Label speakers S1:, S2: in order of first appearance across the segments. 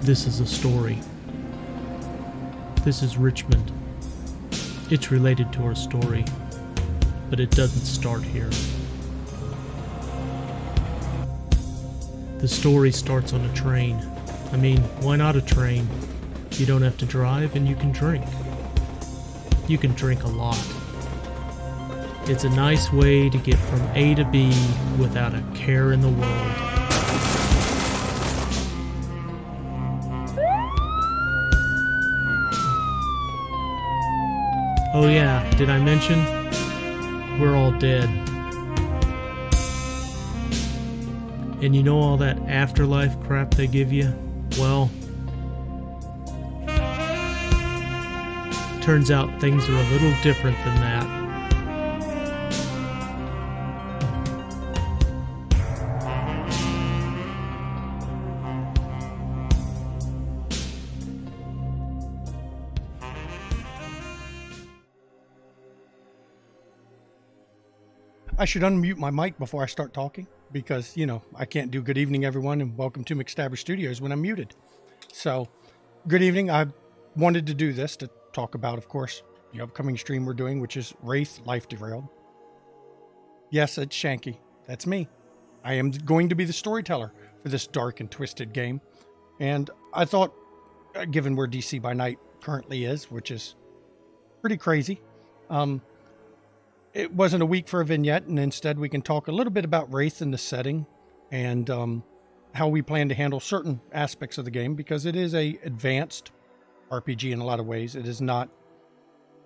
S1: This is a story. This is Richmond. It's related to our story, but it doesn't start here. The story starts on a train. I mean, why not a train? You don't have to drive and you can drink. You can drink a lot. It's a nice way to get from A to B without a care in the world. Oh yeah, did I mention? We're all dead. And you know all that afterlife crap they give you? Well, turns out things are a little different than that.
S2: I should unmute my mic before I start talking because, you know, I can't do good evening, everyone, and welcome to McStabber Studios when I'm muted. So, good evening. I wanted to do this to talk about, of course, the upcoming stream we're doing, which is Wraith Life Derailed. Yes, it's Shanky. That's me. I am going to be the storyteller for this dark and twisted game. And I thought, given where DC by Night currently is, which is pretty crazy, it wasn't a week for a vignette, and instead we can talk a little bit about Wraith and the setting and how we plan to handle certain aspects of the game, because it is a advanced RPG in a lot of ways. It is not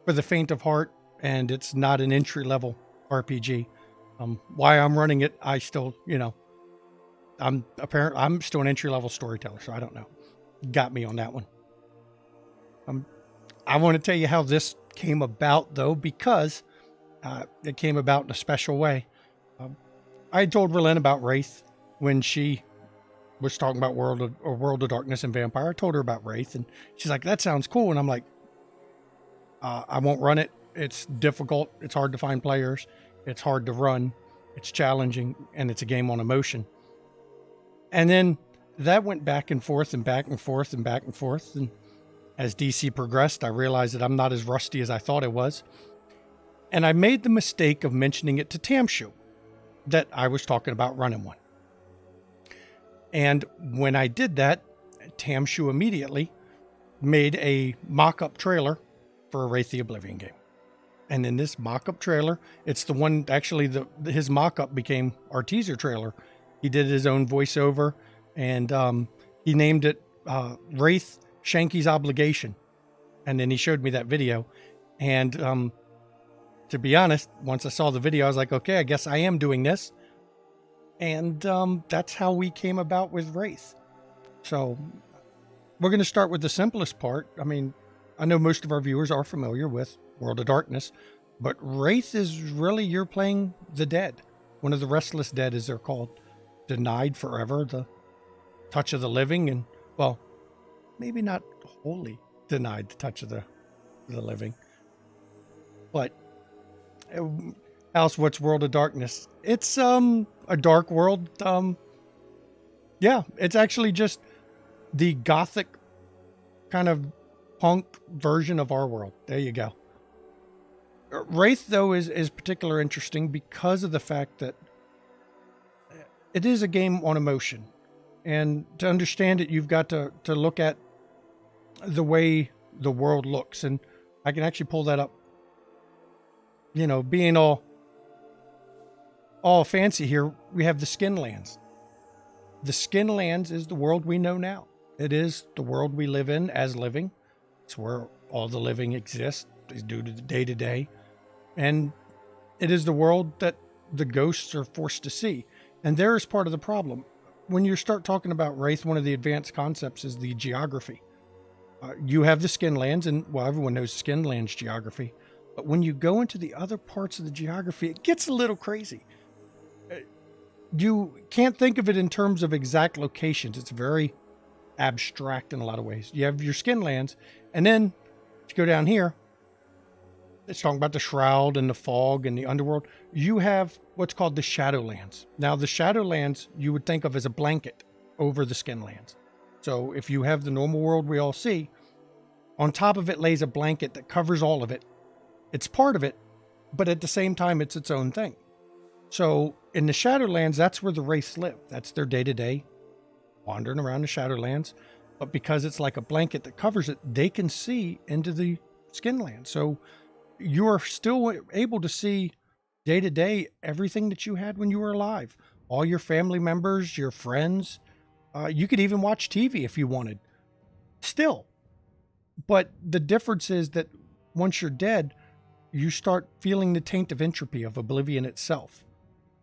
S2: for the faint of heart, and it's not an entry-level RPG. Why I'm running it, I still, you know, I'm still an entry-level storyteller, so I don't know. Got me on that one. I want to tell you how this came about, though, because it came about in a special way. I told Relyn about Wraith when she was talking about World of Darkness and Vampire. I told her about Wraith, and she's like, "That sounds cool." And I'm like, "I won't run it. It's difficult. It's hard to find players. It's hard to run. It's challenging, and it's a game on emotion." And then that went back and forth and back and forth and back and forth. And as DC progressed, I realized that I'm not as rusty as I thought I was. And I made the mistake of mentioning it to Tamshu that I was talking about running one. And when I did that, Tamshu immediately made a mock-up trailer for a Wraith the Oblivion game. And in this mock-up trailer, it's the one, actually, his mock-up became our teaser trailer. He did his own voiceover, and he named it Wraith Shanky's Obligation. And then he showed me that video. And to be honest, once I saw the video, I was like, okay, I guess I am doing this. And that's how we came about with Wraith. So we're going to start with the simplest part. I mean, I know most of our viewers are familiar with World of Darkness, but Wraith is really, you're playing the dead. One of the restless dead, as they're called. Denied forever, the touch of the living, and, well, maybe not wholly denied the touch of the living. But else, what's World of Darkness? It's a dark world. Yeah, it's actually just the gothic kind of punk version of our world. There you go. Wraith, though, is particularly interesting because of the fact that it is a game on emotion. And to understand it, you've got to look at the way the world looks. And I can actually pull that up. You know, being all fancy here, we have the Skinlands. The Skinlands is the world we know now. It is the world we live in as living. It's where all the living exists, is due to the day-to-day. And it is the world that the ghosts are forced to see. And there is part of the problem. When you start talking about Wraith, one of the advanced concepts is the geography. You have the Skinlands, and, well, everyone knows Skinlands geography. But when you go into the other parts of the geography, it gets a little crazy. You can't think of it in terms of exact locations. It's very abstract in a lot of ways. You have your Skinlands, and then if you go down here, it's talking about the Shroud and the Fog and the Underworld. You have what's called the Shadowlands. Now, the Shadowlands you would think of as a blanket over the Skinlands. So if you have the normal world we all see, on top of it lays a blanket that covers all of it. It's part of it, but at the same time, it's its own thing. So in the Shadowlands, that's where the Wraiths live. That's their day-to-day, wandering around the Shadowlands. But because it's like a blanket that covers it, they can see into the Skinland. So you are still able to see day-to-day everything that you had when you were alive. All your family members, your friends. You could even watch TV if you wanted. Still. But the difference is that once you're dead, you start feeling the taint of entropy of Oblivion itself.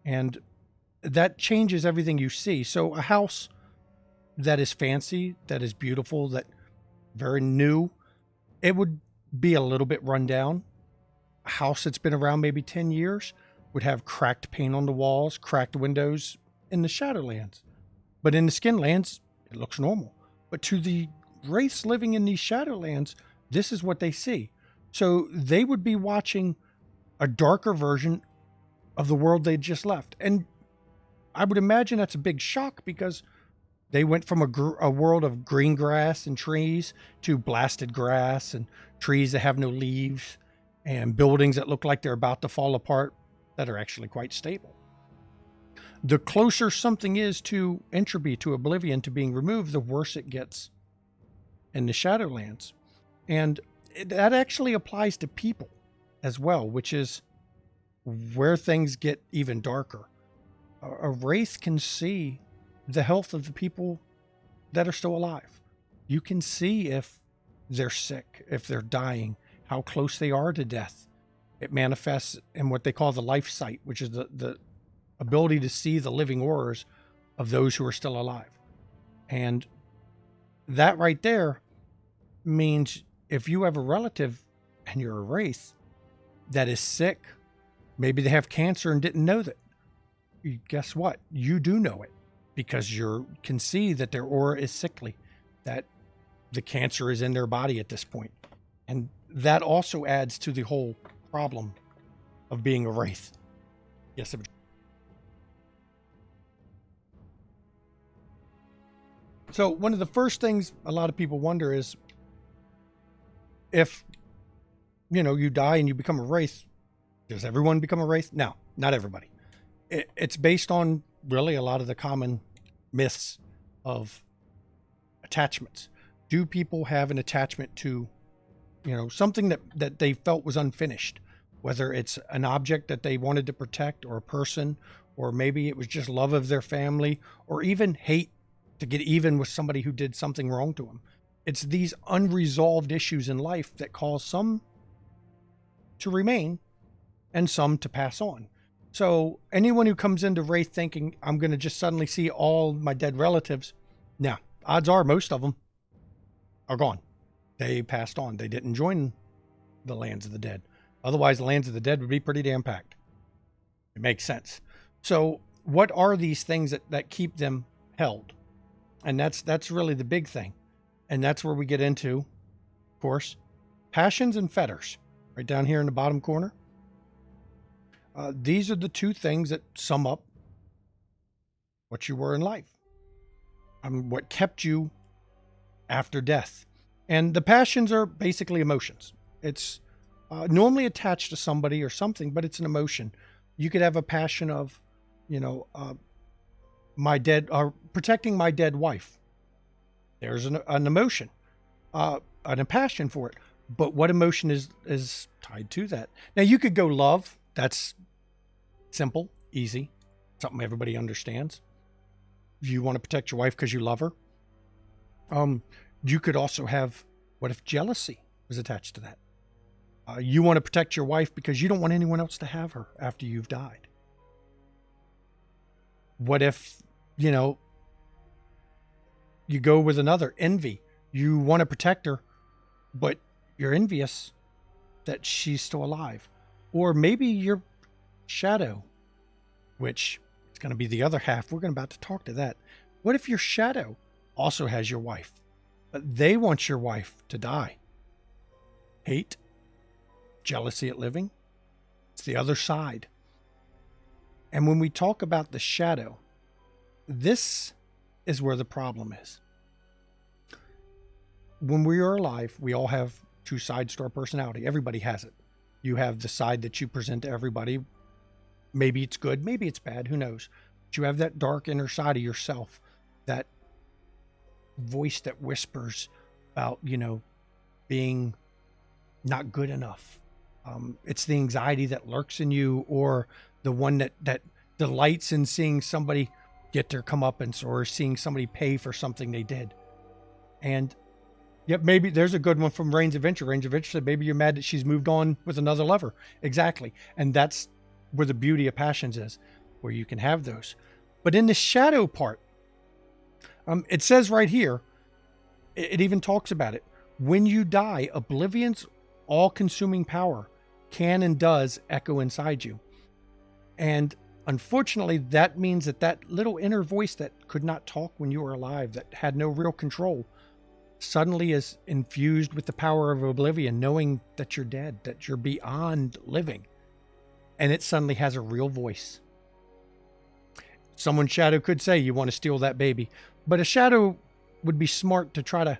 S2: And that changes everything you see. So a house that is fancy, that is beautiful, that very new, it would be a little bit run down. A house that's been around maybe 10 years would have cracked paint on the walls, cracked windows in the Shadowlands. But in the Skinlands, it looks normal. But to the Wraiths living in these Shadowlands, this is what they see. So they would be watching a darker version of the world they just left. And I would imagine that's a big shock because they went from a world of green grass and trees to blasted grass and trees that have no leaves and buildings that look like they're about to fall apart that are actually quite stable. The closer something is to entropy, to Oblivion, to being removed, the worse it gets in the Shadowlands. And that actually applies to people as well, which is where things get even darker. A Wraith can see the health of the people that are still alive. You can see if they're sick, if they're dying, how close they are to death. It manifests in what they call the life sight, which is the ability to see the living auras of those who are still alive. And that right there means if you have a relative and you're a Wraith that is sick, maybe they have cancer and didn't know that, guess what? You do know it because you can see that their aura is sickly, that the cancer is in their body at this point. And that also adds to the whole problem of being a Wraith. Yes. So one of the first things a lot of people wonder is if, you die and you become a Wraith, does everyone become a Wraith? No, not everybody. It's based on really a lot of the common myths of attachments. Do people have an attachment to, something that they felt was unfinished, whether it's an object that they wanted to protect or a person, or maybe it was just love of their family, or even hate to get even with somebody who did something wrong to them. It's these unresolved issues in life that cause some to remain and some to pass on. So anyone who comes into Wraith thinking, I'm going to just suddenly see all my dead relatives, now, odds are most of them are gone. They passed on. They didn't join the lands of the dead. Otherwise, the lands of the dead would be pretty damn packed. It makes sense. So what are these things that keep them held? And that's really the big thing. And that's where we get into, of course, passions and fetters. Right down here in the bottom corner. These are the two things that sum up what you were in life. What kept you after death. And the passions are basically emotions. It's normally attached to somebody or something, but it's an emotion. You could have a passion of, protecting my dead wife. There's an emotion, and a passion for it. But what emotion is tied to that? Now, you could go love. That's simple, easy, something everybody understands. You want to protect your wife because you love her. You could also have, what if jealousy was attached to that? You want to protect your wife because you don't want anyone else to have her after you've died. What if, you go with another, envy. You want to protect her, but you're envious that she's still alive. Or maybe your shadow, which is going to be the other half. We're about to talk to that. What if your shadow also has your wife, but they want your wife to die? Hate, jealousy at living. It's the other side. And when we talk about the shadow, this is where the problem is. when we are alive, we all have two sides to our personality. Everybody has it. You have the side that you present to everybody. Maybe it's good, maybe it's bad, who knows? But you have that dark inner side of yourself, that voice that whispers about, being not good enough. It's the anxiety that lurks in you, or the one that delights in seeing somebody get their comeuppance, or seeing somebody pay for something they did. And yep, maybe there's a good one from Rain's Adventure. Rain's Adventure said maybe you're mad that she's moved on with another lover. Exactly. And that's where the beauty of passions is, where you can have those. But in the shadow part, it says right here, it even talks about it. When you die, Oblivion's all-consuming power can and does echo inside you. And unfortunately, that means that little inner voice that could not talk when you were alive, that had no real control, suddenly is infused with the power of Oblivion, knowing that you're dead, that you're beyond living. And it suddenly has a real voice. Someone's shadow could say, you want to steal that baby. But a shadow would be smart to try to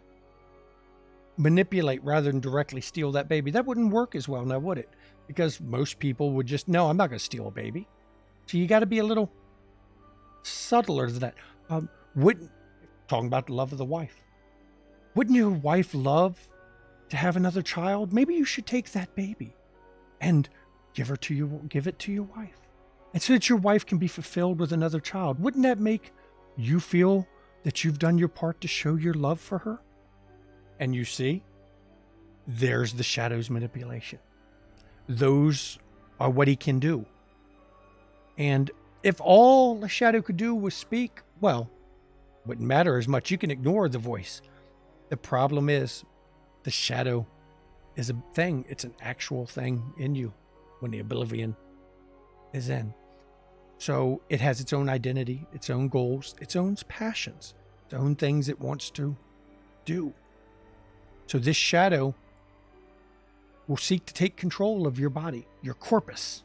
S2: manipulate rather than directly steal that baby. That wouldn't work as well now, would it? Because most people would just, no, I'm not going to steal a baby. So you got to be a little subtler than that. Talking about the love of the wife. Wouldn't your wife love to have another child? Maybe you should take that baby and give it to your wife. And so that your wife can be fulfilled with another child. Wouldn't that make you feel that you've done your part to show your love for her? And you see, there's the shadow's manipulation. Those are what he can do. And if all the shadow could do was speak, well, wouldn't matter as much. You can ignore the voice. The problem is the shadow is a thing. It's an actual thing in you when the Oblivion is in. So it has its own identity, its own goals, its own passions, its own things it wants to do. So this shadow will seek to take control of your body, your corpus,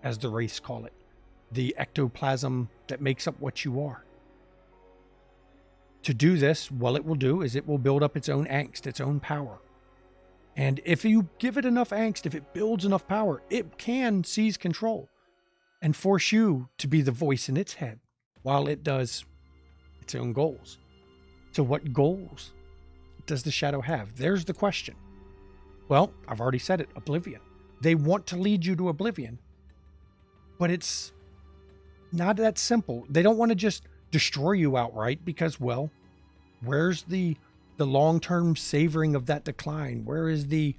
S2: as the Wraiths call it, the ectoplasm that makes up what you are. To do this, what it will do is it will build up its own angst, its own power. And if you give it enough angst, if it builds enough power, it can seize control and force you to be the voice in its head while it does its own goals. So what goals does the shadow have? There's the question. Well, I've already said it, Oblivion. They want to lead you to Oblivion, but it's not that simple. They don't want to just destroy you outright because, well, where's the long-term savoring of that decline? Where is the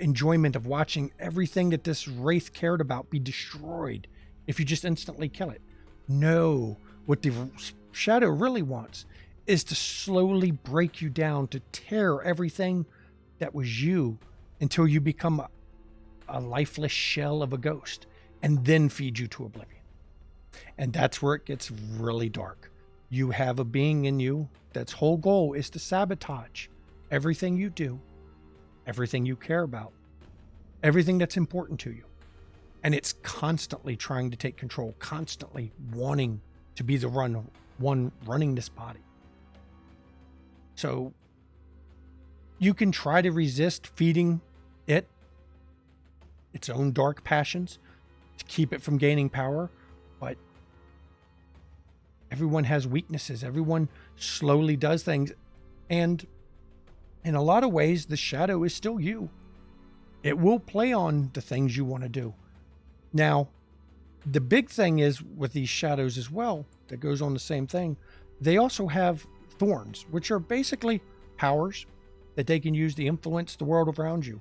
S2: enjoyment of watching everything that this Wraith cared about be destroyed if you just instantly kill it? No, what the shadow really wants is to slowly break you down, to tear everything that was you until you become a lifeless shell of a ghost, and then feed you to Oblivion. And that's where it gets really dark. You have a being in you that's whole goal is to sabotage everything you do, everything you care about, everything that's important to you. And it's constantly trying to take control, constantly wanting to be the one running this body. So you can try to resist feeding it its own dark passions to keep it from gaining power, but everyone has weaknesses. Everyone slowly does things. And in a lot of ways, the shadow is still you. It will play on the things you want to do. Now, the big thing is with these shadows as well, that goes on the same thing. They also have thorns, which are basically powers that they can use to influence the world around you.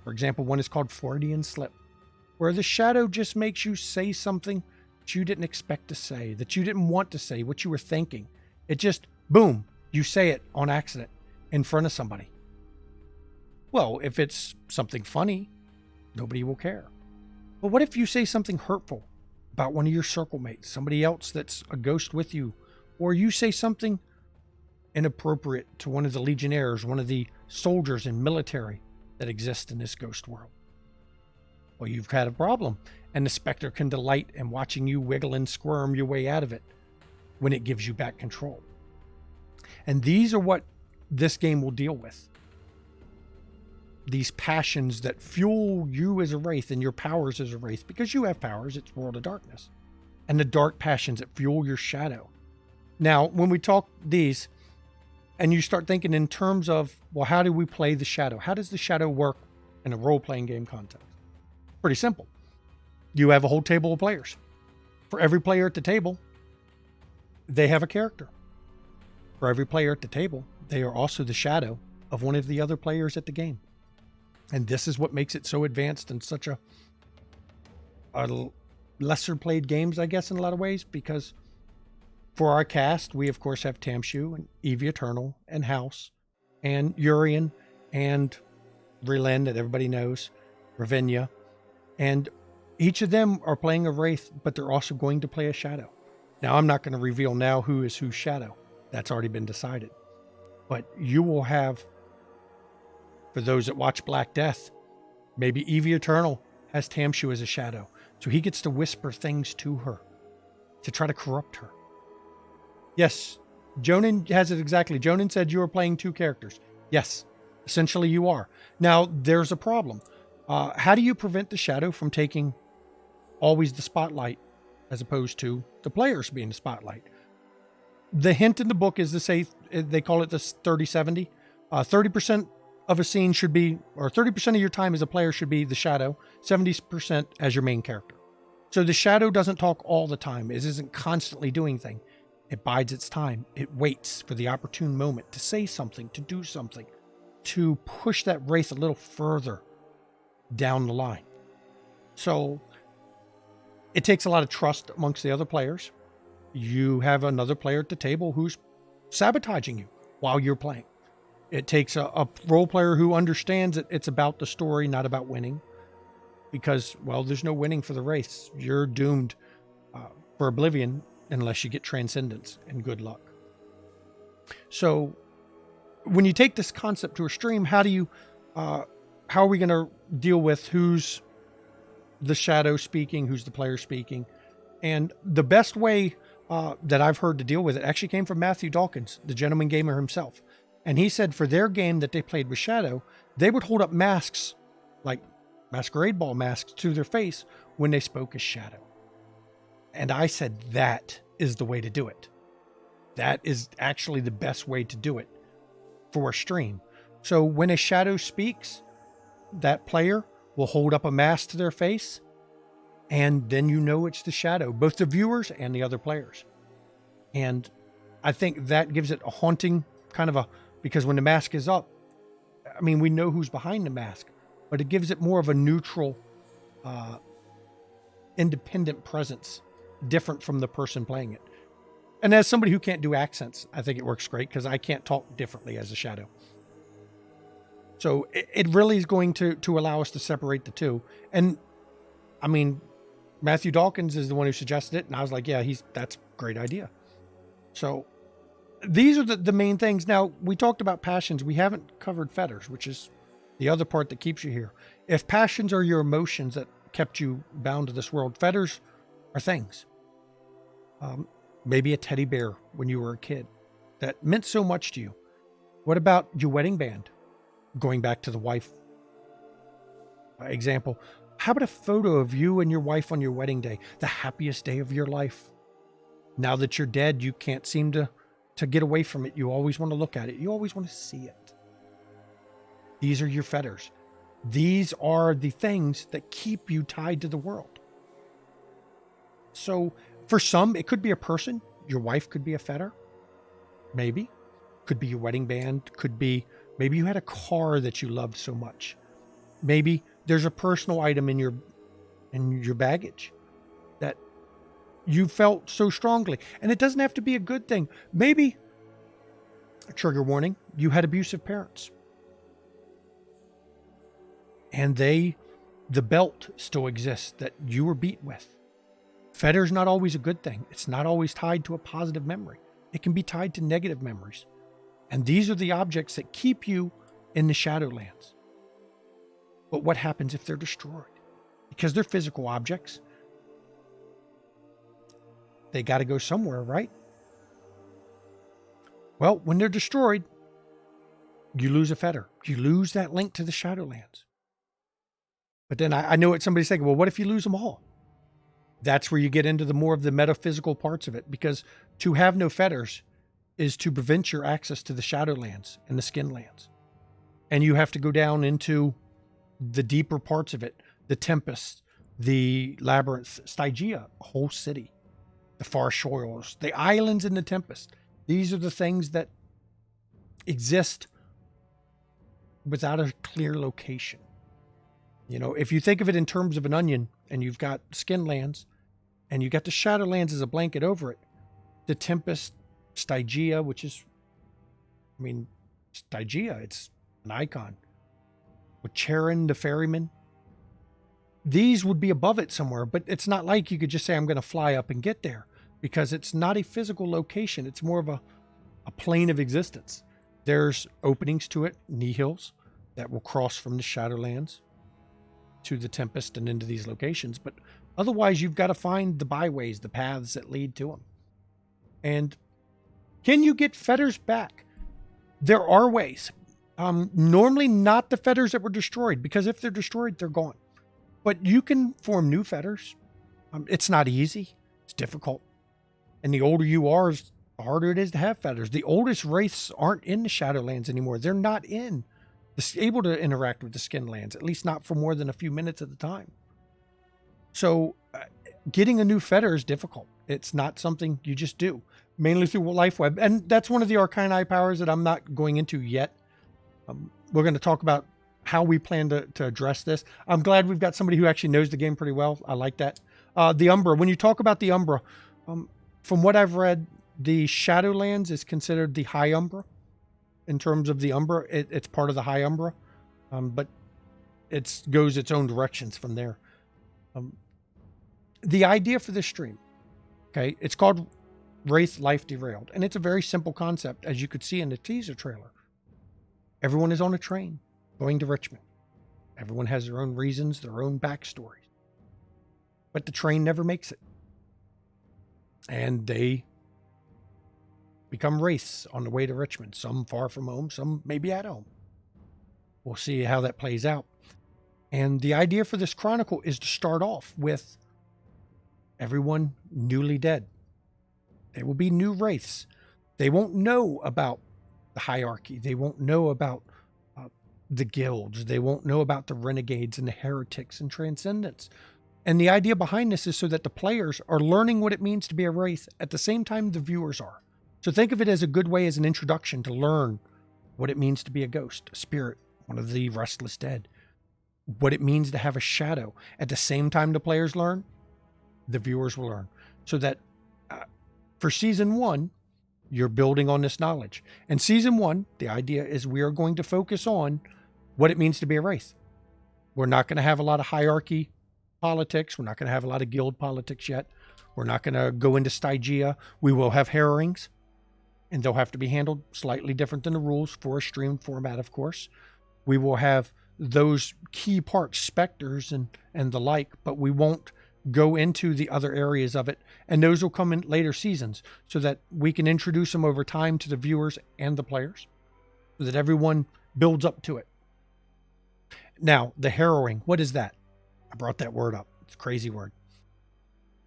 S2: For example, one is called Freudian slip, where the shadow just makes you say something that you didn't expect to say, that you didn't want to say, what you were thinking. It just, boom, you say it on accident in front of somebody. Well, if it's something funny, nobody will care. But what if you say something hurtful about one of your circle mates, somebody else that's a ghost with you, or you say something inappropriate to one of the legionnaires, one of the soldiers and military that exist in this ghost world? Well, you've had a problem, and the specter can delight in watching you wiggle and squirm your way out of it when it gives you back control. And these are what this game will deal with. These passions that fuel you as a Wraith and your powers as a Wraith, because you have powers, it's World of Darkness. And the dark passions that fuel your shadow. Now, when we talk these, and you start thinking in terms of, well, how do we play the shadow? How does the shadow work in a role-playing game context? Pretty simple. You have a whole table of players. For every player at the table, they have a character. For every player at the table, they are also the shadow of one of the other players at the game. And this is what makes it so advanced and such a lesser played games, I guess, in a lot of ways, because for our cast, we of course have Tamshu and Evie Eternal and House and Urian and Relin that everybody knows, Ravinia, and each of them are playing a Wraith, but they're also going to play a shadow. Now, I'm not going to reveal now who is whose shadow. That's already been decided. But you will have, for those that watch Black Death, maybe Evie Eternal has Tamshu as a shadow. So he gets to whisper things to her to try to corrupt her. Yes, Jonan has it exactly. Jonan said you are playing two characters. Yes, essentially you are. Now, there's a problem. How do you prevent the shadow from taking always the spotlight as opposed to the players being the spotlight? The hint in the book is to say, they call it the 30-70. 30% of a scene should be, or 30% of your time as a player should be the shadow, 70% as your main character. So the shadow doesn't talk all the time. It isn't constantly doing things. It bides its time. It waits for the opportune moment to say something, to do something, to push that Wraith a little further down the line. So it takes a lot of trust amongst the other players. You have another player at the table who's sabotaging you while you're playing. It takes a role player who understands that it's about the story, not about winning. Because, well, there's no winning for the Wraiths. You're doomed for Oblivion unless you get Transcendence, and good luck. So when you take this concept to a stream, how are we going to deal with who's the shadow speaking, who's the player speaking? And the best way that I've heard to deal with it actually came from Matthew Dawkins, the gentleman gamer himself. And he said for their game that they played with shadow, they would hold up masks, like masquerade ball masks, to their face when they spoke as shadow. And I said, that is the way to do it. That is actually the best way to do it for a stream. So when a shadow speaks, that player will hold up a mask to their face, and then you know it's the shadow, both the viewers and the other players. And I think that gives it a haunting kind of because when the mask is up, I mean, we know who's behind the mask, but it gives it more of a neutral, independent presence, different from the person playing it. And as somebody who can't do accents, I think it works great because I can't talk differently as a shadow. So it really is going to allow us to separate the two. And I mean, Matthew Dawkins is the one who suggested it. And I was like, yeah, that's a great idea. So these are the main things. Now, we talked about passions. We haven't covered fetters, which is the other part that keeps you here. If passions are your emotions that kept you bound to this world, fetters are things. Maybe a teddy bear when you were a kid that meant so much to you. What about your wedding band? Going back to the wife example, how about a photo of you and your wife on your wedding day, the happiest day of your life? Now that you're dead, you can't seem to get away from it. You always want to look at it. You always want to see it. These are your fetters. These are the things that keep you tied to the world. So for some, it could be a person. Your wife could be a fetter. Maybe. Could be your wedding band. Could be, maybe you had a car that you loved so much. Maybe there's a personal item in your baggage that you felt so strongly. And it doesn't have to be a good thing. Maybe, a trigger warning, you had abusive parents. And the belt still exists that you were beat with. Fetter's not always a good thing. It's not always tied to a positive memory. It can be tied to negative memories. And these are the objects that keep you in the Shadowlands. But what happens if they're destroyed? Because they're physical objects. They got to go somewhere, right? Well, when they're destroyed, you lose a fetter. You lose that link to the Shadowlands. But then I know what somebody's saying, well, what if you lose them all? That's where you get into the more of the metaphysical parts of it, because to have no fetters is to prevent your access to the Shadowlands and the Skinlands. And you have to go down into the deeper parts of it, the Tempest, the Labyrinth, Stygia, a whole city, the Far Shores, the islands in the Tempest. These are the things that exist without a clear location. You know, if you think of it in terms of an onion, and you've got Skinlands, and you got the Shadowlands as a blanket over it, the Tempest, Stygia, which is, I mean, Stygia, it's an icon. With Charon, the ferryman, these would be above it somewhere, but it's not like you could just say, I'm going to fly up and get there, because it's not a physical location. It's more of a plane of existence. There's openings to it, nihils, that will cross from the Shadowlands to the Tempest and into these locations. But otherwise, you've got to find the byways, the paths that lead to them. And can you get fetters back? There are ways. Normally not the fetters that were destroyed, because if they're destroyed, they're gone. But you can form new fetters. It's not easy. It's difficult. And the older you are, the harder it is to have fetters. The oldest wraiths aren't in the Shadowlands anymore. They're not able to interact with the Skinlands, at least not for more than a few minutes at a time. So getting a new fetter is difficult. It's not something you just do, mainly through LifeWeb. And that's one of the Arcani powers that I'm not going into yet. We're going to talk about how we plan to address this. I'm glad we've got somebody who actually knows the game pretty well. I like that. The Umbra, when you talk about the Umbra, from what I've read, the Shadowlands is considered the High Umbra. In terms of the Umbra, it's part of the High Umbra, but it goes its own directions from there. The idea for this stream, okay, it's called Wraith Life Derailed, and it's a very simple concept, as you could see in the teaser trailer. Everyone is on a train going to Richmond. Everyone has their own reasons, their own backstories, but the train never makes it, and they become wraiths on the way to Richmond, some far from home, some maybe at home. We'll see how that plays out. And the idea for this chronicle is to start off with everyone newly dead. There will be new wraiths. They won't know about the hierarchy. They won't know about the guilds. They won't know about the renegades and the heretics and transcendents. And the idea behind this is so that the players are learning what it means to be a wraith at the same time the viewers are. So think of it as a good way, as an introduction to learn what it means to be a ghost, a spirit, one of the restless dead, what it means to have a shadow. At the same time the players learn, the viewers will learn. So that for season 1, you're building on this knowledge. And season 1, the idea is we are going to focus on what it means to be a wraith. We're not going to have a lot of hierarchy politics. We're not going to have a lot of guild politics yet. We're not going to go into Stygia. We will have harrowings, and they'll have to be handled slightly different than the rules for a stream format, of course. We will have those key parts, specters and the like, but we won't go into the other areas of it. And those will come in later seasons so that we can introduce them over time to the viewers and the players so that everyone builds up to it. Now, the harrowing, what is that? I brought that word up. It's a crazy word.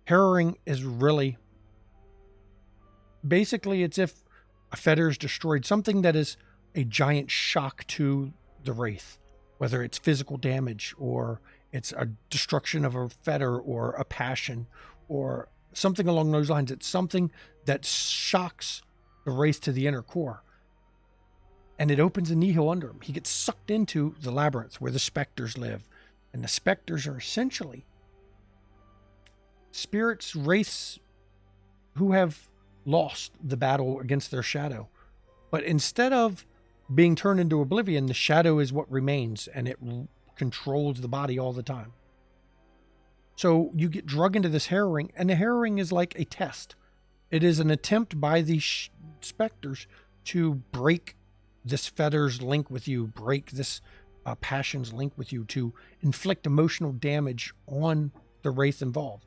S2: Harrowing is really, basically, it's if a fetter is destroyed, something that is a giant shock to the wraith, whether it's physical damage or it's a destruction of a fetter or a passion or something along those lines. It's something that shocks the wraith to the inner core, and it opens a nihil under him. He gets sucked into the labyrinth where the specters live, and the specters are essentially spirits, wraiths who have lost the battle against their shadow. But instead of being turned into oblivion, the shadow is what remains, and it controls the body all the time. So you get drug into this harrowing, and the harrowing is like a test. It is an attempt by these specters to break this fetter's link with you, break this passion's link with you, to inflict emotional damage on the wraith involved.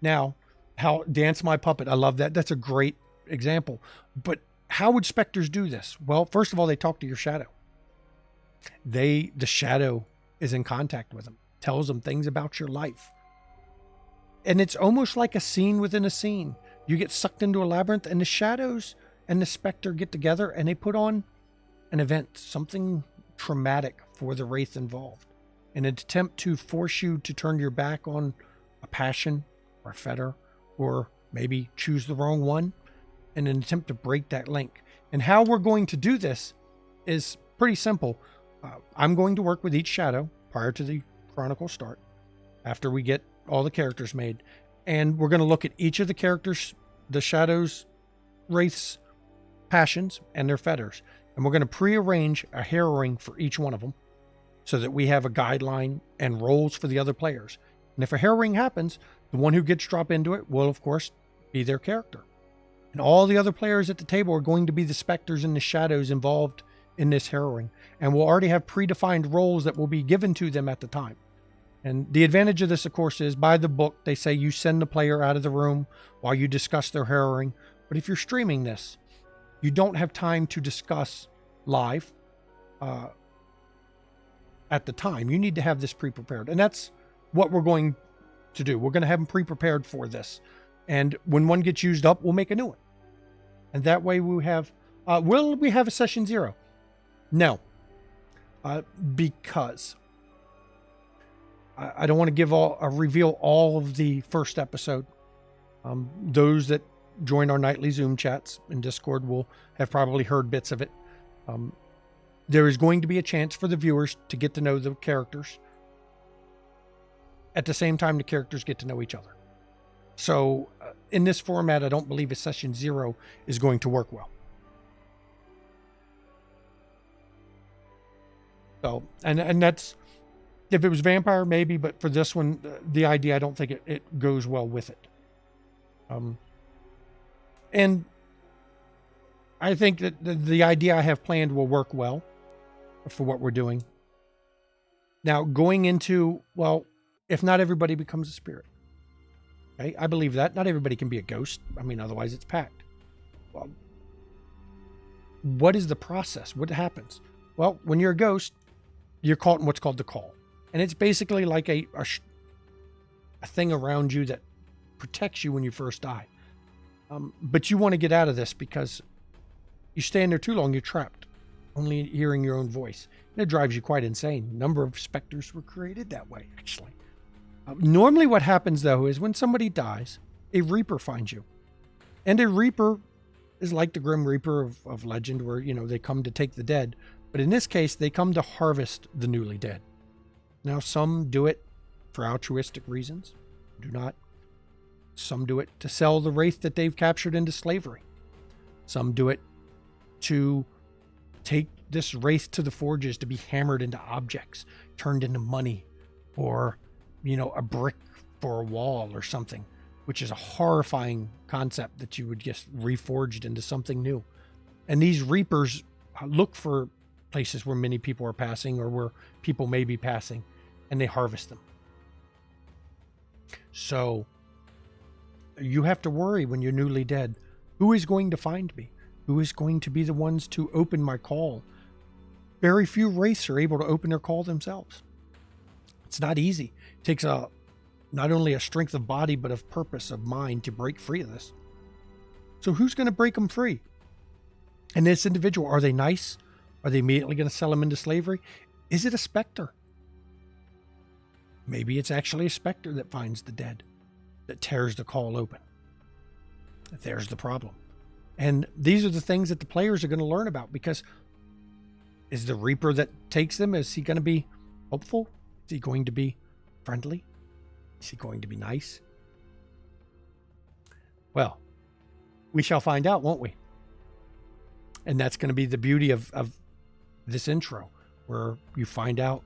S2: Now, how Dance My Puppet, I love that. That's a great example. But how would specters do this? Well, first of all, they talk to your shadow. The shadow is in contact with them, tells them things about your life. And it's almost like a scene within a scene. You get sucked into a labyrinth, and the shadows and the specter get together, and they put on an event, something traumatic for the Wraith involved, in an attempt to force you to turn your back on a passion or a fetter, or maybe choose the wrong one, in an attempt to break that link. And how we're going to do this is pretty simple. I'm going to work with each shadow prior to the chronicle start, after we get all the characters made, and we're going to look at each of the characters, the shadows, wraiths, passions, and their fetters, and we're going to prearrange a harrowing for each one of them so that we have a guideline and roles for the other players. And if a harrowing happens, the one who gets dropped into it will, of course, be their character. And all the other players at the table are going to be the specters and the shadows involved in this harrowing. And we'll already have predefined roles that will be given to them at the time. And the advantage of this, of course, is by the book, they say you send the player out of the room while you discuss their harrowing. But if you're streaming this, you don't have time to discuss live at the time. You need to have this pre-prepared. And that's what we're going to do. We're going to have them pre-prepared for this. And when one gets used up, we'll make a new one. And that way we have, will we have a session 0? No. Because I don't want to reveal all of the first episode. Those that join our nightly Zoom chats in Discord will have probably heard bits of it. There is going to be a chance for the viewers to get to know the characters. At the same time, the characters get to know each other. So in this format, I don't believe a session 0 is going to work well. So, and that's, if it was vampire, maybe, but for this one, the idea, I don't think it goes well with it. And I think that the idea I have planned will work well for what we're doing. Now, going into, well, if not everybody becomes a spirit. Okay, I believe that. Not everybody can be a ghost. I mean, otherwise it's packed. Well, what is the process? What happens? Well, when you're a ghost, you're caught in what's called the call. And it's basically like a thing around you that protects you when you first die. But you want to get out of this because you stay in there too long, you're trapped, only hearing your own voice. And it drives you quite insane. A number of specters were created that way, actually. Normally what happens, though, is when somebody dies, a Reaper finds you. And a Reaper is like the Grim Reaper of legend, where, you know, they come to take the dead. But in this case, they come to harvest the newly dead. Now, some do it for altruistic reasons, do not. Some do it to sell the Wraith that they've captured into slavery. Some do it to take this Wraith to the forges to be hammered into objects, turned into money, or, you know, a brick for a wall or something, which is a horrifying concept that you would just reforged into something new. And these Reapers look for places where many people are passing or where people may be passing, and they harvest them. So you have to worry when you're newly dead. Who is going to find me? Who is going to be the ones to open my call? Very few Wraiths are able to open their call themselves. It's not easy. It takes not only a strength of body, but of purpose, of mind, to break free of this. So who's going to break them free? And this individual, are they nice? Are they immediately going to sell them into slavery? Is it a specter? Maybe it's actually a specter that finds the dead, that tears the call open. There's the problem. And these are the things that the players are going to learn about, because is the Reaper that takes them, is he going to be hopeful? Is he going to be friendly? Is he going to be nice? Well, we shall find out, won't we? And that's going to be the beauty of this intro, where you find out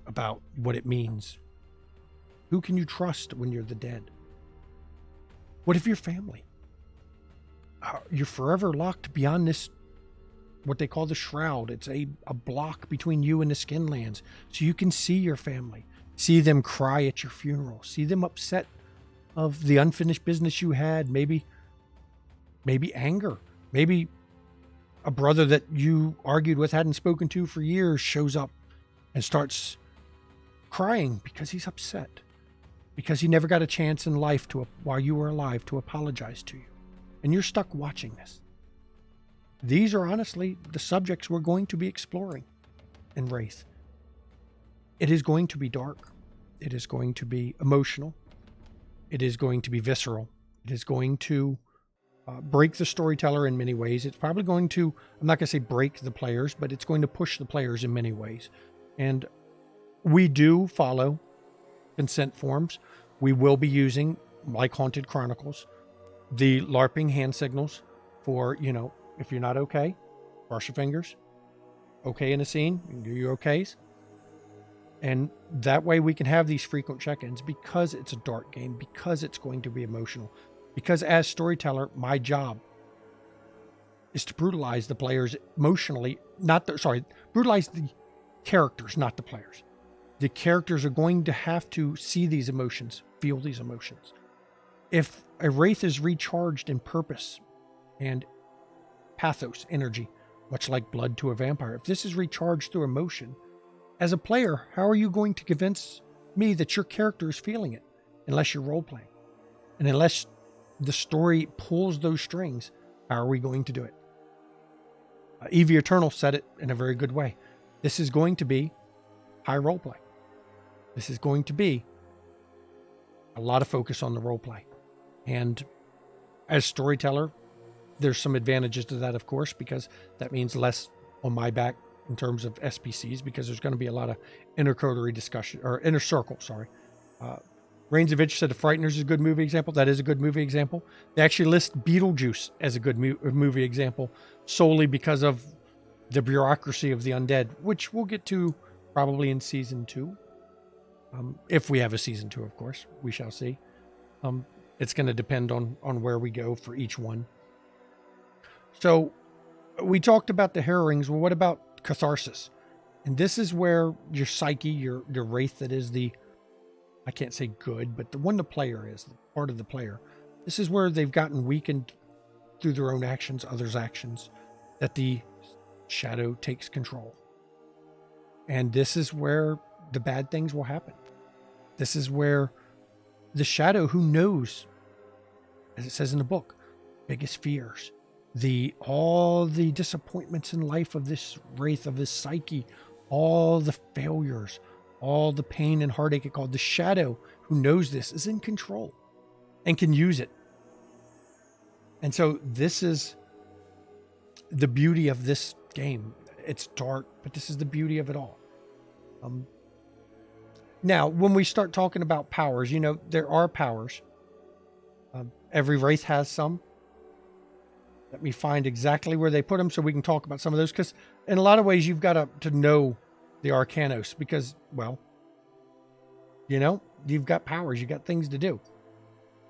S2: about what it means. Who can you trust when you're the dead? What if your family? You're forever locked beyond this, what they call the shroud. It's a block between you and the Skinlands. So you can see your family, see them cry at your funeral, see them upset of the unfinished business you had, maybe anger, maybe a brother that you argued with, hadn't spoken to for years, shows up and starts crying because he's upset, because he never got a chance in life while you were alive to apologize to you. And you're stuck watching this. These are honestly the subjects we're going to be exploring in Wraith. It is going to be dark. It is going to be emotional. It is going to be visceral. It is going to break the storyteller in many ways. It's probably going to, I'm not going to say break the players, but it's going to push the players in many ways. And we do follow consent forms. We will be using, like Haunted Chronicles, the LARPing hand signals for, if you're not okay, cross your fingers. Okay in a scene, you can do your okays. And that way we can have these frequent check-ins because it's a dark game, because it's going to be emotional. Because as storyteller, my job is to brutalize the players emotionally, brutalize the characters, not the players. The characters are going to have to see these emotions, feel these emotions. If a Wraith is recharged in purpose and pathos, energy, much like blood to a vampire, if this is recharged through emotion, as a player, how are you going to convince me that your character is feeling it unless you're role-playing? And unless the story pulls those strings, how are we going to do it? Evie Eternal said it in a very good way. This is going to be high roleplay. This is going to be a lot of focus on the roleplay. And as storyteller, there's some advantages to that, of course, because that means less on my back in terms of SPCs, because there's going to be a lot of intercodary discussion, or inner circle, sorry. Reigns of Itch said The Frighteners is a good movie example. That is a good movie example. They actually list Beetlejuice as a good movie example solely because of the bureaucracy of the undead, which we'll get to probably in season 2. If we have a season 2, of course, we shall see. It's going to depend on where we go for each one. So we talked about the harrowings. Well, what about catharsis? And this is where your psyche, your wraith that is the, I can't say good, but the one the player is, the part of the player. This is where they've gotten weakened through their own actions, others' actions, that the shadow takes control. And this is where the bad things will happen. This is where the shadow, who knows, as it says in the book, biggest fears, all the disappointments in life of this wraith, of this psyche, all the failures, all the pain and heartache it called, the shadow who knows this is in control and can use it. And so this is the beauty of this game. It's dark, but this is the beauty of it all. Now, when we start talking about powers, there are powers. Every wraith has some. Let me find exactly where they put them so we can talk about some of those, because in a lot of ways you've got to know the Arcanos, because, well, you've got powers, you've got things to do.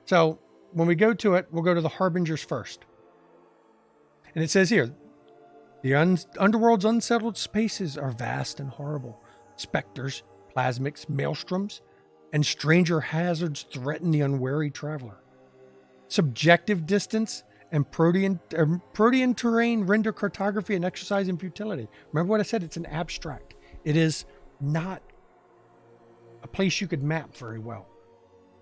S2: So when we go to it, we'll go to the Harbingers first. And it says here, the underworld's unsettled spaces are vast and horrible. Specters, plasmics, maelstroms, and stranger hazards threaten the unwary traveler. Subjective distance and protean terrain render cartography an exercise in futility. Remember what I said? It's an abstract. It is not a place you could map very well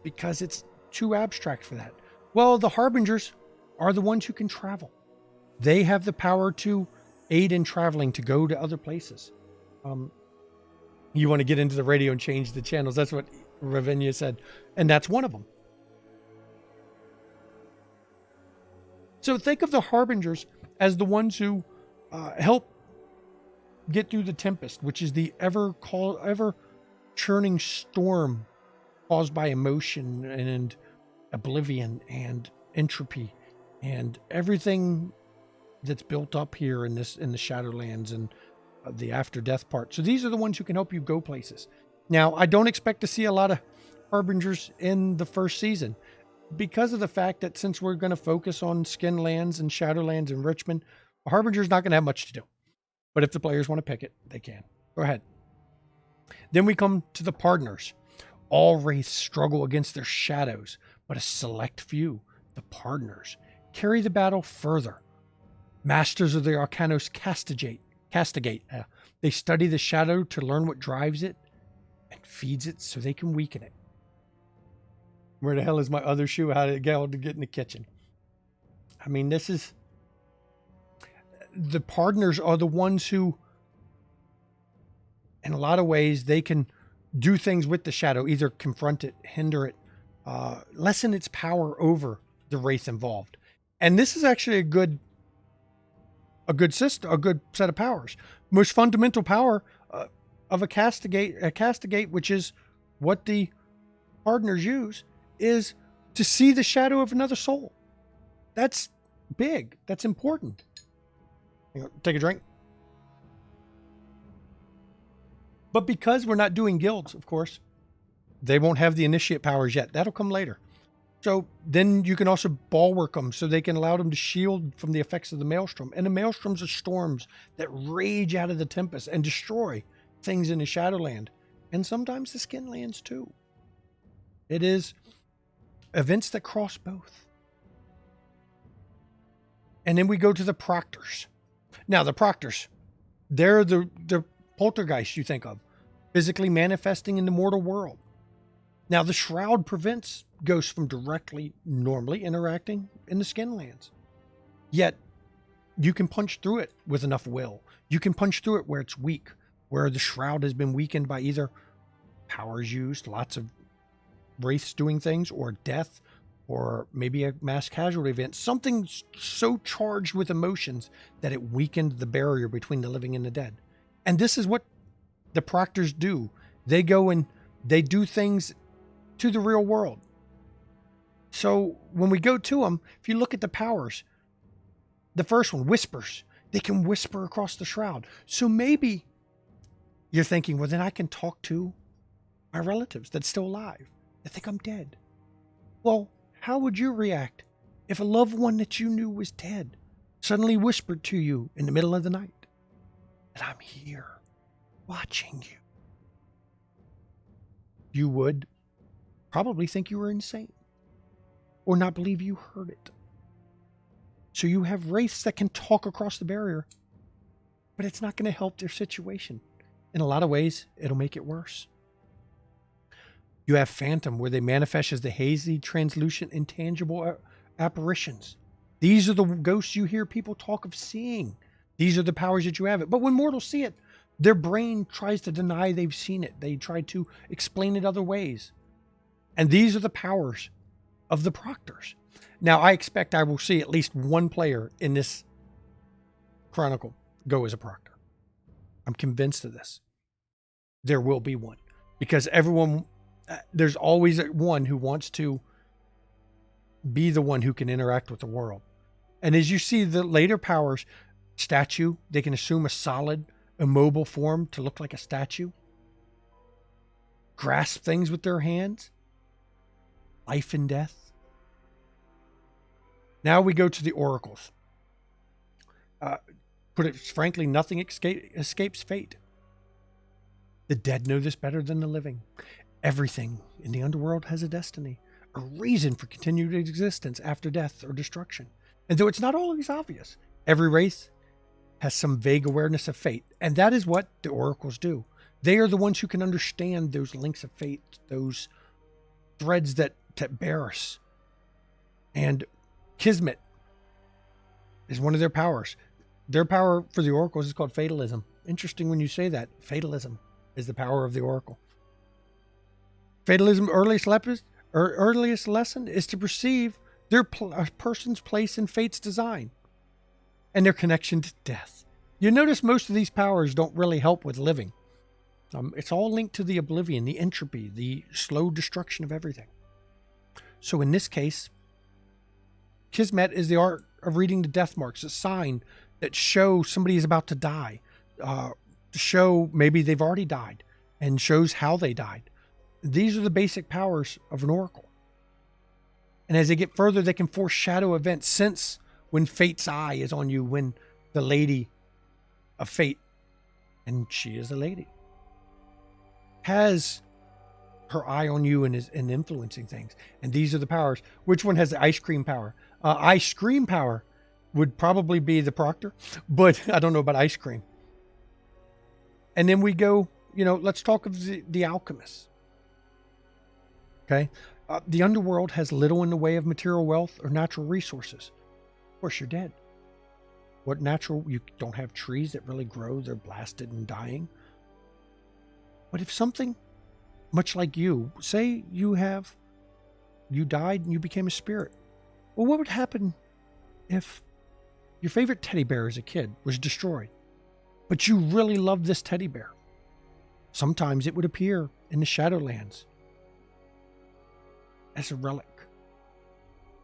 S2: because it's too abstract for that. Well, the Harbingers are the ones who can travel. They have the power to aid in traveling, to go to other places. You want to get into the radio and change the channels. That's what Ravinia said. And that's one of them. So think of the Harbingers as the ones who help get through the tempest, which is the ever churning storm caused by emotion and oblivion and entropy and everything that's built up here in the Shadowlands and the after death part. So these are the ones who can help you go places. Now, I don't expect to see a lot of Harbingers in the first season, because of the fact that since we're going to focus on Skinlands and Shadowlands and Richmond, a Harbinger's not going to have much to do. But if the players want to pick it, they can. Go ahead. Then we come to the Partners. All wraiths struggle against their shadows, but a select few, the Partners, carry the battle further. Masters of the Arcanos castigate. They study the shadow to learn what drives it and feeds it so they can weaken it. Where the hell is my other shoe? How did it get to get in the kitchen? I mean, this is... The Pardoners are the ones who, in a lot of ways, they can do things with the shadow, either confront it, hinder it, lessen its power over the Wraith involved. And this is actually a good system, a good set of powers. Most fundamental power of a castigate, which is what the Pardoners use, is to see the shadow of another soul. That's big. That's important. Take a drink. But because we're not doing guilds, of course, they won't have the initiate powers yet. That'll come later. So then you can also bulwark them so they can allow them to shield from the effects of the maelstrom. And the maelstroms are storms that rage out of the tempest and destroy things in the Shadowland. And sometimes the Skinlands too. It is events that cross both. And then we go to the Proctors. Now, the Proctors, they're the poltergeists you think of, physically manifesting in the mortal world. Now, the Shroud prevents ghosts from normally interacting in the Skinlands. Yet, you can punch through it with enough will. You can punch through it where it's weak, where the Shroud has been weakened by either powers used, lots of wraiths doing things, or death, or maybe a mass casualty event, something so charged with emotions that it weakened the barrier between the living and the dead. And this is what the Proctors do. They go and they do things to the real world. So when we go to them, if you look at the powers, the first one, whispers. They can whisper across the Shroud. So maybe you're thinking, well, then I can talk to my relatives that's still alive. They think I'm dead. Well, how would you react if a loved one that you knew was dead suddenly whispered to you in the middle of the night that I'm here watching you? You would probably think you were insane or not believe you heard it. So you have wraiths that can talk across the barrier, but it's not going to help their situation. In a lot of ways, it'll make it worse. You have Phantom, where they manifest as the hazy, translucent, intangible apparitions. These are the ghosts you hear people talk of seeing. These are the powers that you have. But when mortals see it, their brain tries to deny they've seen it. They try to explain it other ways. And these are the powers of the Proctors. Now, I expect I will see at least one player in this chronicle go as a Proctor. I'm convinced of this. There will be one. Because there's always one who wants to be the one who can interact with the world. And as you see the later powers, statue, they can assume a solid, immobile form to look like a statue. Grasp things with their hands. Life and death. Now we go to the oracles. Put it frankly, nothing escapes fate. The dead know this better than the living. Everything in the underworld has a destiny, a reason for continued existence after death or destruction. And though it's not always obvious, every race has some vague awareness of fate. And that is what the oracles do. They are the ones who can understand those links of fate, those threads that bear us. And Kismet is one of their powers. Their power for the oracles is called fatalism. Interesting when you say that. Fatalism is the power of the oracle. Fatalism's earliest lesson is to perceive a person's place in fate's design and their connection to death. You notice most of these powers don't really help with living. It's all linked to the oblivion, the entropy, the slow destruction of everything. So in this case, Kismet is the art of reading the death marks, a sign that shows somebody is about to die, to show maybe they've already died, and shows how they died. These are the basic powers of an oracle. And as they get further, they can foreshadow events. Sense when fate's eye is on you, when the lady of fate, and she is a lady, has her eye on you and is influencing things. And these are the powers. Which one has the ice cream power? Ice cream power would probably be the proctor, but I don't know about ice cream. And then we go, let's talk of the alchemists. Okay. The underworld has little in the way of material wealth or natural resources. Of course, you're dead. You don't have trees that really grow. They're blasted and dying. But if something much like you, say you died and you became a spirit. Well, what would happen if your favorite teddy bear as a kid was destroyed, but you really loved this teddy bear? Sometimes it would appear in the Shadowlands as a relic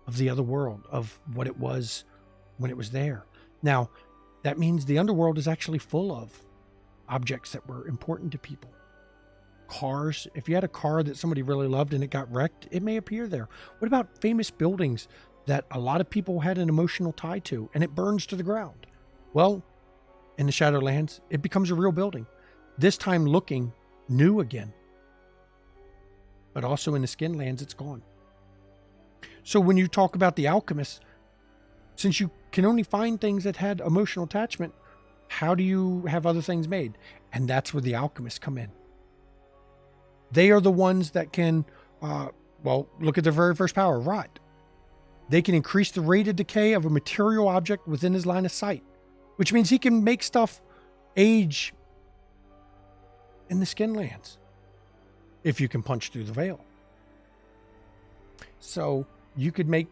S2: of the other world, of what it was when it was there. Now, that means the underworld is actually full of objects that were important to people. Cars. If you had a car that somebody really loved and it got wrecked, it may appear there. What about famous buildings that a lot of people had an emotional tie to, and it burns to the ground? Well, in the Shadowlands, it becomes a real building, this time looking new again. But also in the Skinlands, it's gone. So when you talk about the alchemists, since you can only find things that had emotional attachment, how do you have other things made? And that's where the alchemists come in. They are the ones that can, look at their very first power, rot. They can increase the rate of decay of a material object within his line of sight, which means he can make stuff age in the Skinlands if you can punch through the veil. So you could make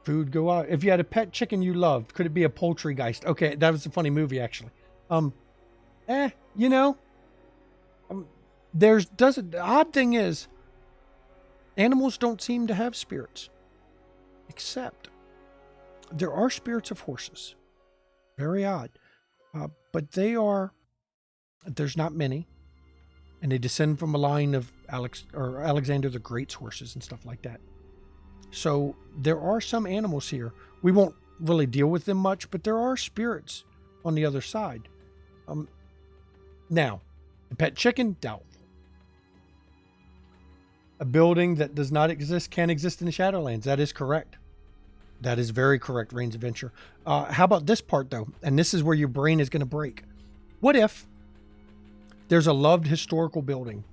S2: food go out. If you had a pet chicken you loved, could it be a poultrygeist? Okay, that was a funny movie, actually. The odd thing is, animals don't seem to have spirits, except there are spirits of horses. Very odd. But there's not many, and they descend from a line of Alexander the Great's horses and stuff like that. So there are some animals here. We won't really deal with them much, but there are spirits on the other side. Now, the pet chicken, doubtful. A building that does not exist can exist in the Shadowlands. That is correct. That is very correct, Reigns Adventure. How about this part, though? And this is where your brain is going to break. What if there's a loved historical building,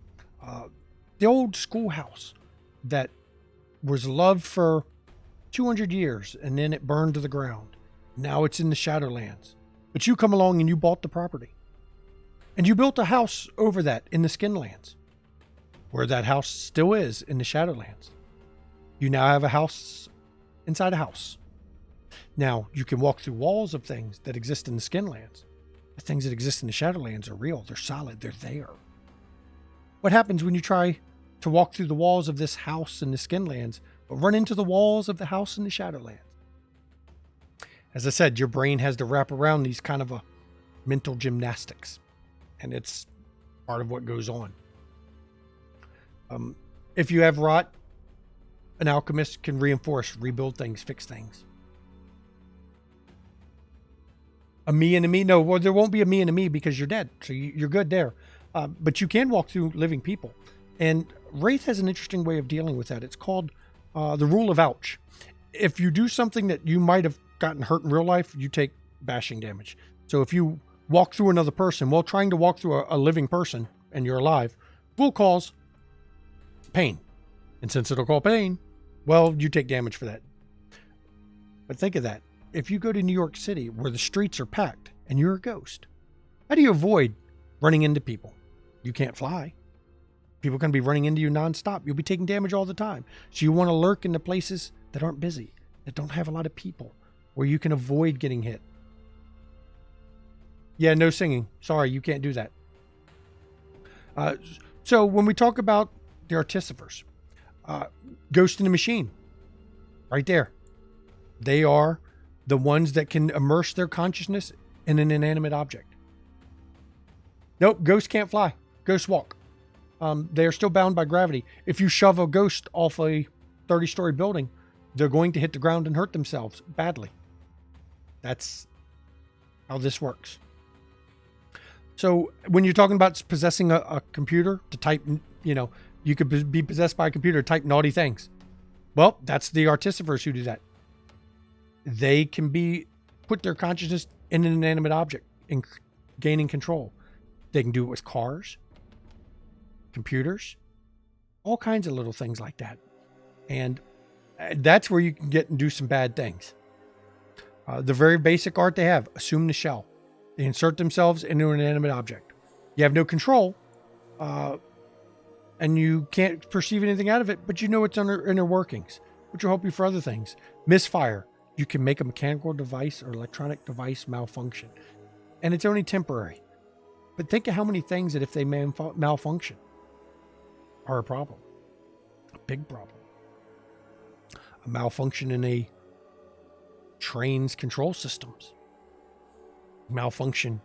S2: the old schoolhouse that was loved for 200 years, and then it burned to the ground. Now it's in the Shadowlands. But you come along and you bought the property. And you built a house over that in the Skinlands, where that house still is in the Shadowlands. You now have a house inside a house. Now, you can walk through walls of things that exist in the Skinlands. The things that exist in the Shadowlands are real. They're solid. They're there. What happens when you try to walk through the walls of this house in the Skinlands, but run into the walls of the house in the Shadowlands? As I said, your brain has to wrap around these kind of mental gymnastics, and it's part of what goes on. If you have rot, an alchemist can reinforce, rebuild things, fix things. A me and a me? No, well, there won't be a me and a me because you're dead, so you're good there. But you can walk through living people. And Wraith has an interesting way of dealing with that. It's called the rule of ouch. If you do something that you might have gotten hurt in real life, you take bashing damage. So if you walk through another person while trying to walk through a living person and you're alive, will cause pain. And since it'll cause pain, well, you take damage for that. But think of that. If you go to New York City where the streets are packed and you're a ghost, how do you avoid running into people? You can't fly. People are going to be running into you nonstop. You'll be taking damage all the time. So you want to lurk in the places that aren't busy, that don't have a lot of people, where you can avoid getting hit. Yeah, no singing. Sorry, you can't do that. So when we talk about the artificers, Ghost in the Machine, right there. They are the ones that can immerse their consciousness in an inanimate object. Nope, ghosts can't fly. Ghosts walk. They are still bound by gravity. If you shove a ghost off a 30-story building, they're going to hit the ground and hurt themselves badly. That's how this works. So when you're talking about possessing a computer to type, you could be possessed by a computer to type naughty things. Well, that's the artificers who do that. They can be put their consciousness in an inanimate object and gaining control. They can do it with cars, computers, all kinds of little things like that. And that's where you can get and do some bad things. The very basic art they have, assume the shell. They insert themselves into an inanimate object. You have no control, and you can't perceive anything out of it, but you know its inner workings, which will help you for other things. Misfire. You can make a mechanical device or electronic device malfunction, and it's only temporary. But think of how many things that if they malfunction are a problem, a big problem. A malfunction in a train's control systems, malfunction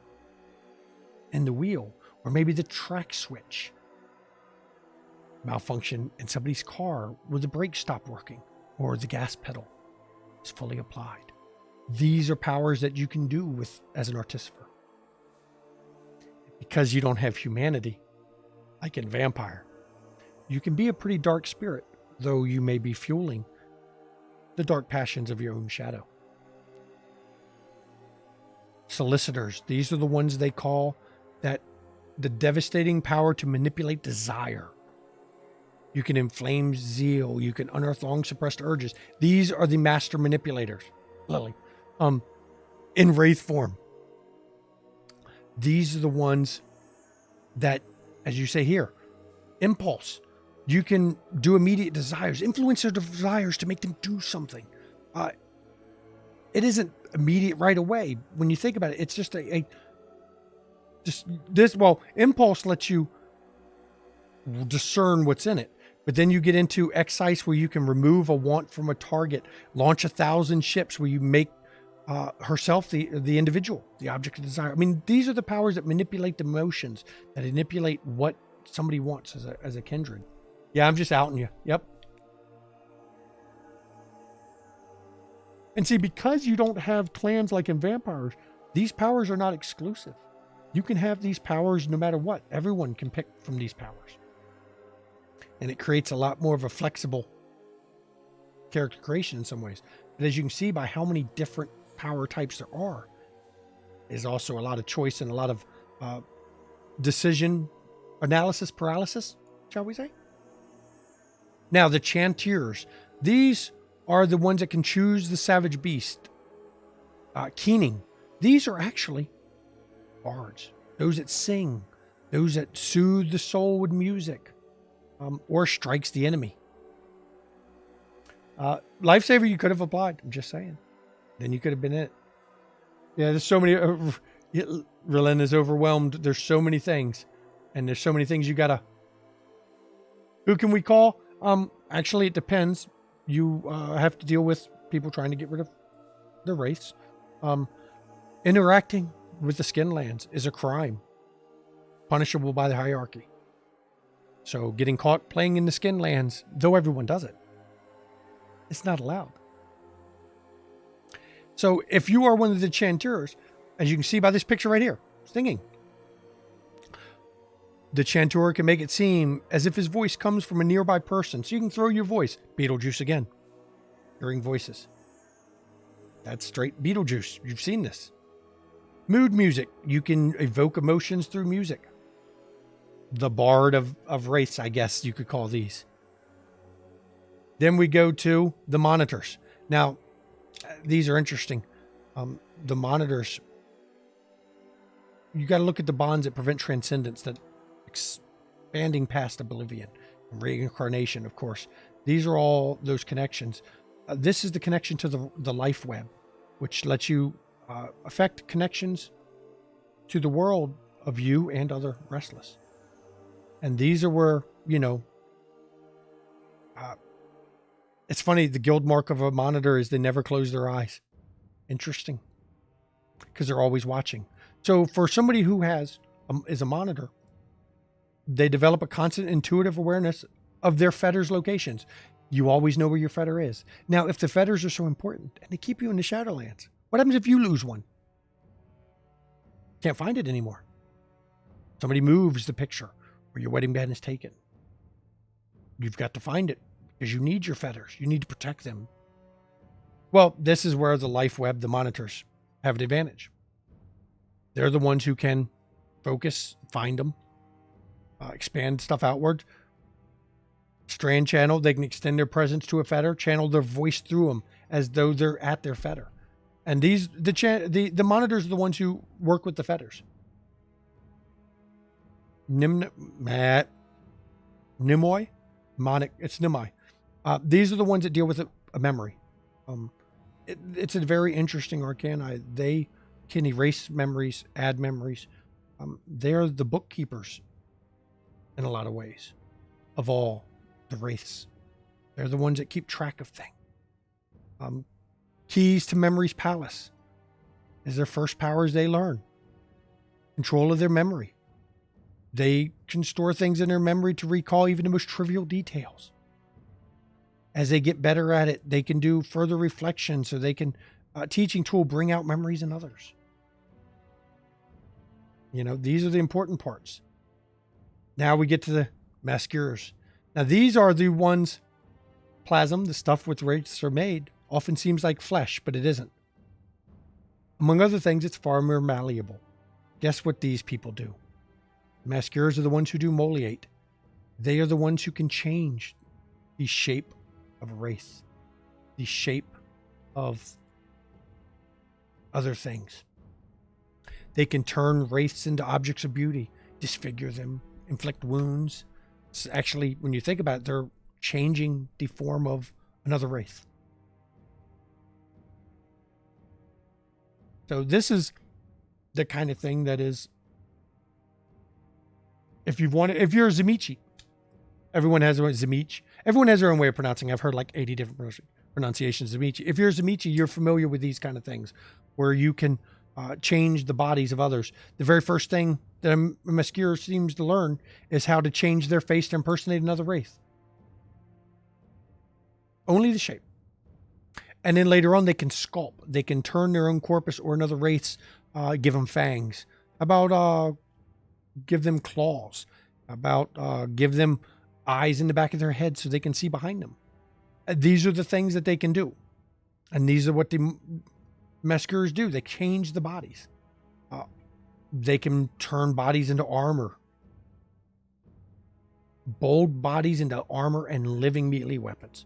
S2: in the wheel, or maybe the track switch, malfunction in somebody's car where the brakes stop working or the gas pedal is fully applied. These are powers that you can do with as an artificer. Because you don't have humanity, like in Vampire, you can be a pretty dark spirit, though you may be fueling the dark passions of your own shadow. Solicitors, these are the ones they call that the devastating power to manipulate desire. You can inflame zeal. You can unearth long suppressed urges. These are the master manipulators, Lily, in Wraith form. These are the ones that, as you say here, impulse. You can do immediate desires, influence their desires to make them do something. It isn't immediate right away. When you think about it, it's just impulse lets you discern what's in it. But then you get into excise, where you can remove a want from a target, launch 1,000 ships, where you make herself the individual, the object of desire. I mean, these are the powers that manipulate the emotions, that manipulate what somebody wants as a kindred. Yeah, I'm just outing you. Yep. And see, because you don't have clans like in Vampires, these powers are not exclusive. You can have these powers no matter what. Everyone can pick from these powers. And it creates a lot more of a flexible character creation in some ways. But as you can see by how many different power types there are, there's also a lot of choice and a lot of decision analysis paralysis, shall we say. Now, the Chanteurs, these are the ones that can choose the savage beast. Keening, these are actually bards, those that sing, those that soothe the soul with music, or strikes the enemy. Lifesaver, you could have applied. I'm just saying. Then you could have been in it. Yeah, there's so many. Relen is overwhelmed. There's so many things, and there's so many things you gotta. Who can we call? Actually, it depends. You have to deal with people trying to get rid of the Wraiths. Interacting with the Skinlands is a crime, punishable by the hierarchy. So getting caught playing in the Skinlands, though everyone does it, it's not allowed. So if you are one of the Chanteurs, as you can see by this picture right here, singing, the Chanteur can make it seem as if his voice comes from a nearby person. So you can throw your voice. Beetlejuice again. Hearing voices. That's straight Beetlejuice. You've seen this. Mood music. You can evoke emotions through music. The Bard of Wraiths, I guess you could call these. Then we go to the Monitors. Now, these are interesting. The Monitors, you got to look at the bonds that prevent transcendence, that expanding past Oblivion and reincarnation, of course. These are all those connections. This is the connection to the life web, which lets you affect connections to the world of you and other restless. And these are where, it's funny, the guild mark of a monitor is they never close their eyes. Interesting. Because they're always watching. So for somebody who is a monitor, they develop a constant intuitive awareness of their fetter's locations. You always know where your fetter is. Now, if the fetters are so important and they keep you in the Shadowlands, what happens if you lose one? Can't find it anymore. Somebody moves the picture or your wedding band is taken. You've got to find it because you need your fetters. You need to protect them. Well, this is where the life web, the Monitors, have an advantage. They're the ones who can focus, find them, expand stuff outward, strand channel. They can extend their presence to a fetter, channel their voice through them as though they're at their fetter. And the monitors are the ones who work with the fetters. Nimoi? It's Nimoi. These are the ones that deal with a memory. It's a very interesting arcana. They can erase memories, add memories. They're the bookkeepers in a lot of ways of all the wraiths. They're the ones that keep track of things. Keys to Memory's Palace is their first powers they learn. Control of their memory. They can store things in their memory to recall even the most trivial details. As they get better at it, they can do further reflection so they can, teaching tool, bring out memories in others. These are the important parts. Now we get to the Masquers. Now these are the ones, plasm, the stuff with wraiths are made, often seems like flesh, but it isn't. Among other things, it's far more malleable. Guess what these people do? The Masquers are the ones who do moliate. They are the ones who can change the shape of a wraith, the shape of other things. They can turn wraiths into objects of beauty, disfigure them, inflict wounds. It's actually, when you think about it, they're changing the form of another wraith. So this is the kind of thing that is, if you're a Zamichi, everyone has their own Zamichi. Everyone has their own way of pronouncing. I've heard like 80 different pronunciations of Zamichi. If you're a Zamichi, you're familiar with these kind of things where you can change the bodies of others. The very first thing that a Masquer seems to learn is how to change their face to impersonate another wraith. Only the shape. And then later on, they can sculpt. They can turn their own corpus or another wraith's, give them fangs. About give them claws. About give them eyes in the back of their head so they can see behind them. These are the things that they can do. And these are what the Masquers do. They change the bodies. They can turn bodies into armor. Bold bodies into armor and living melee weapons.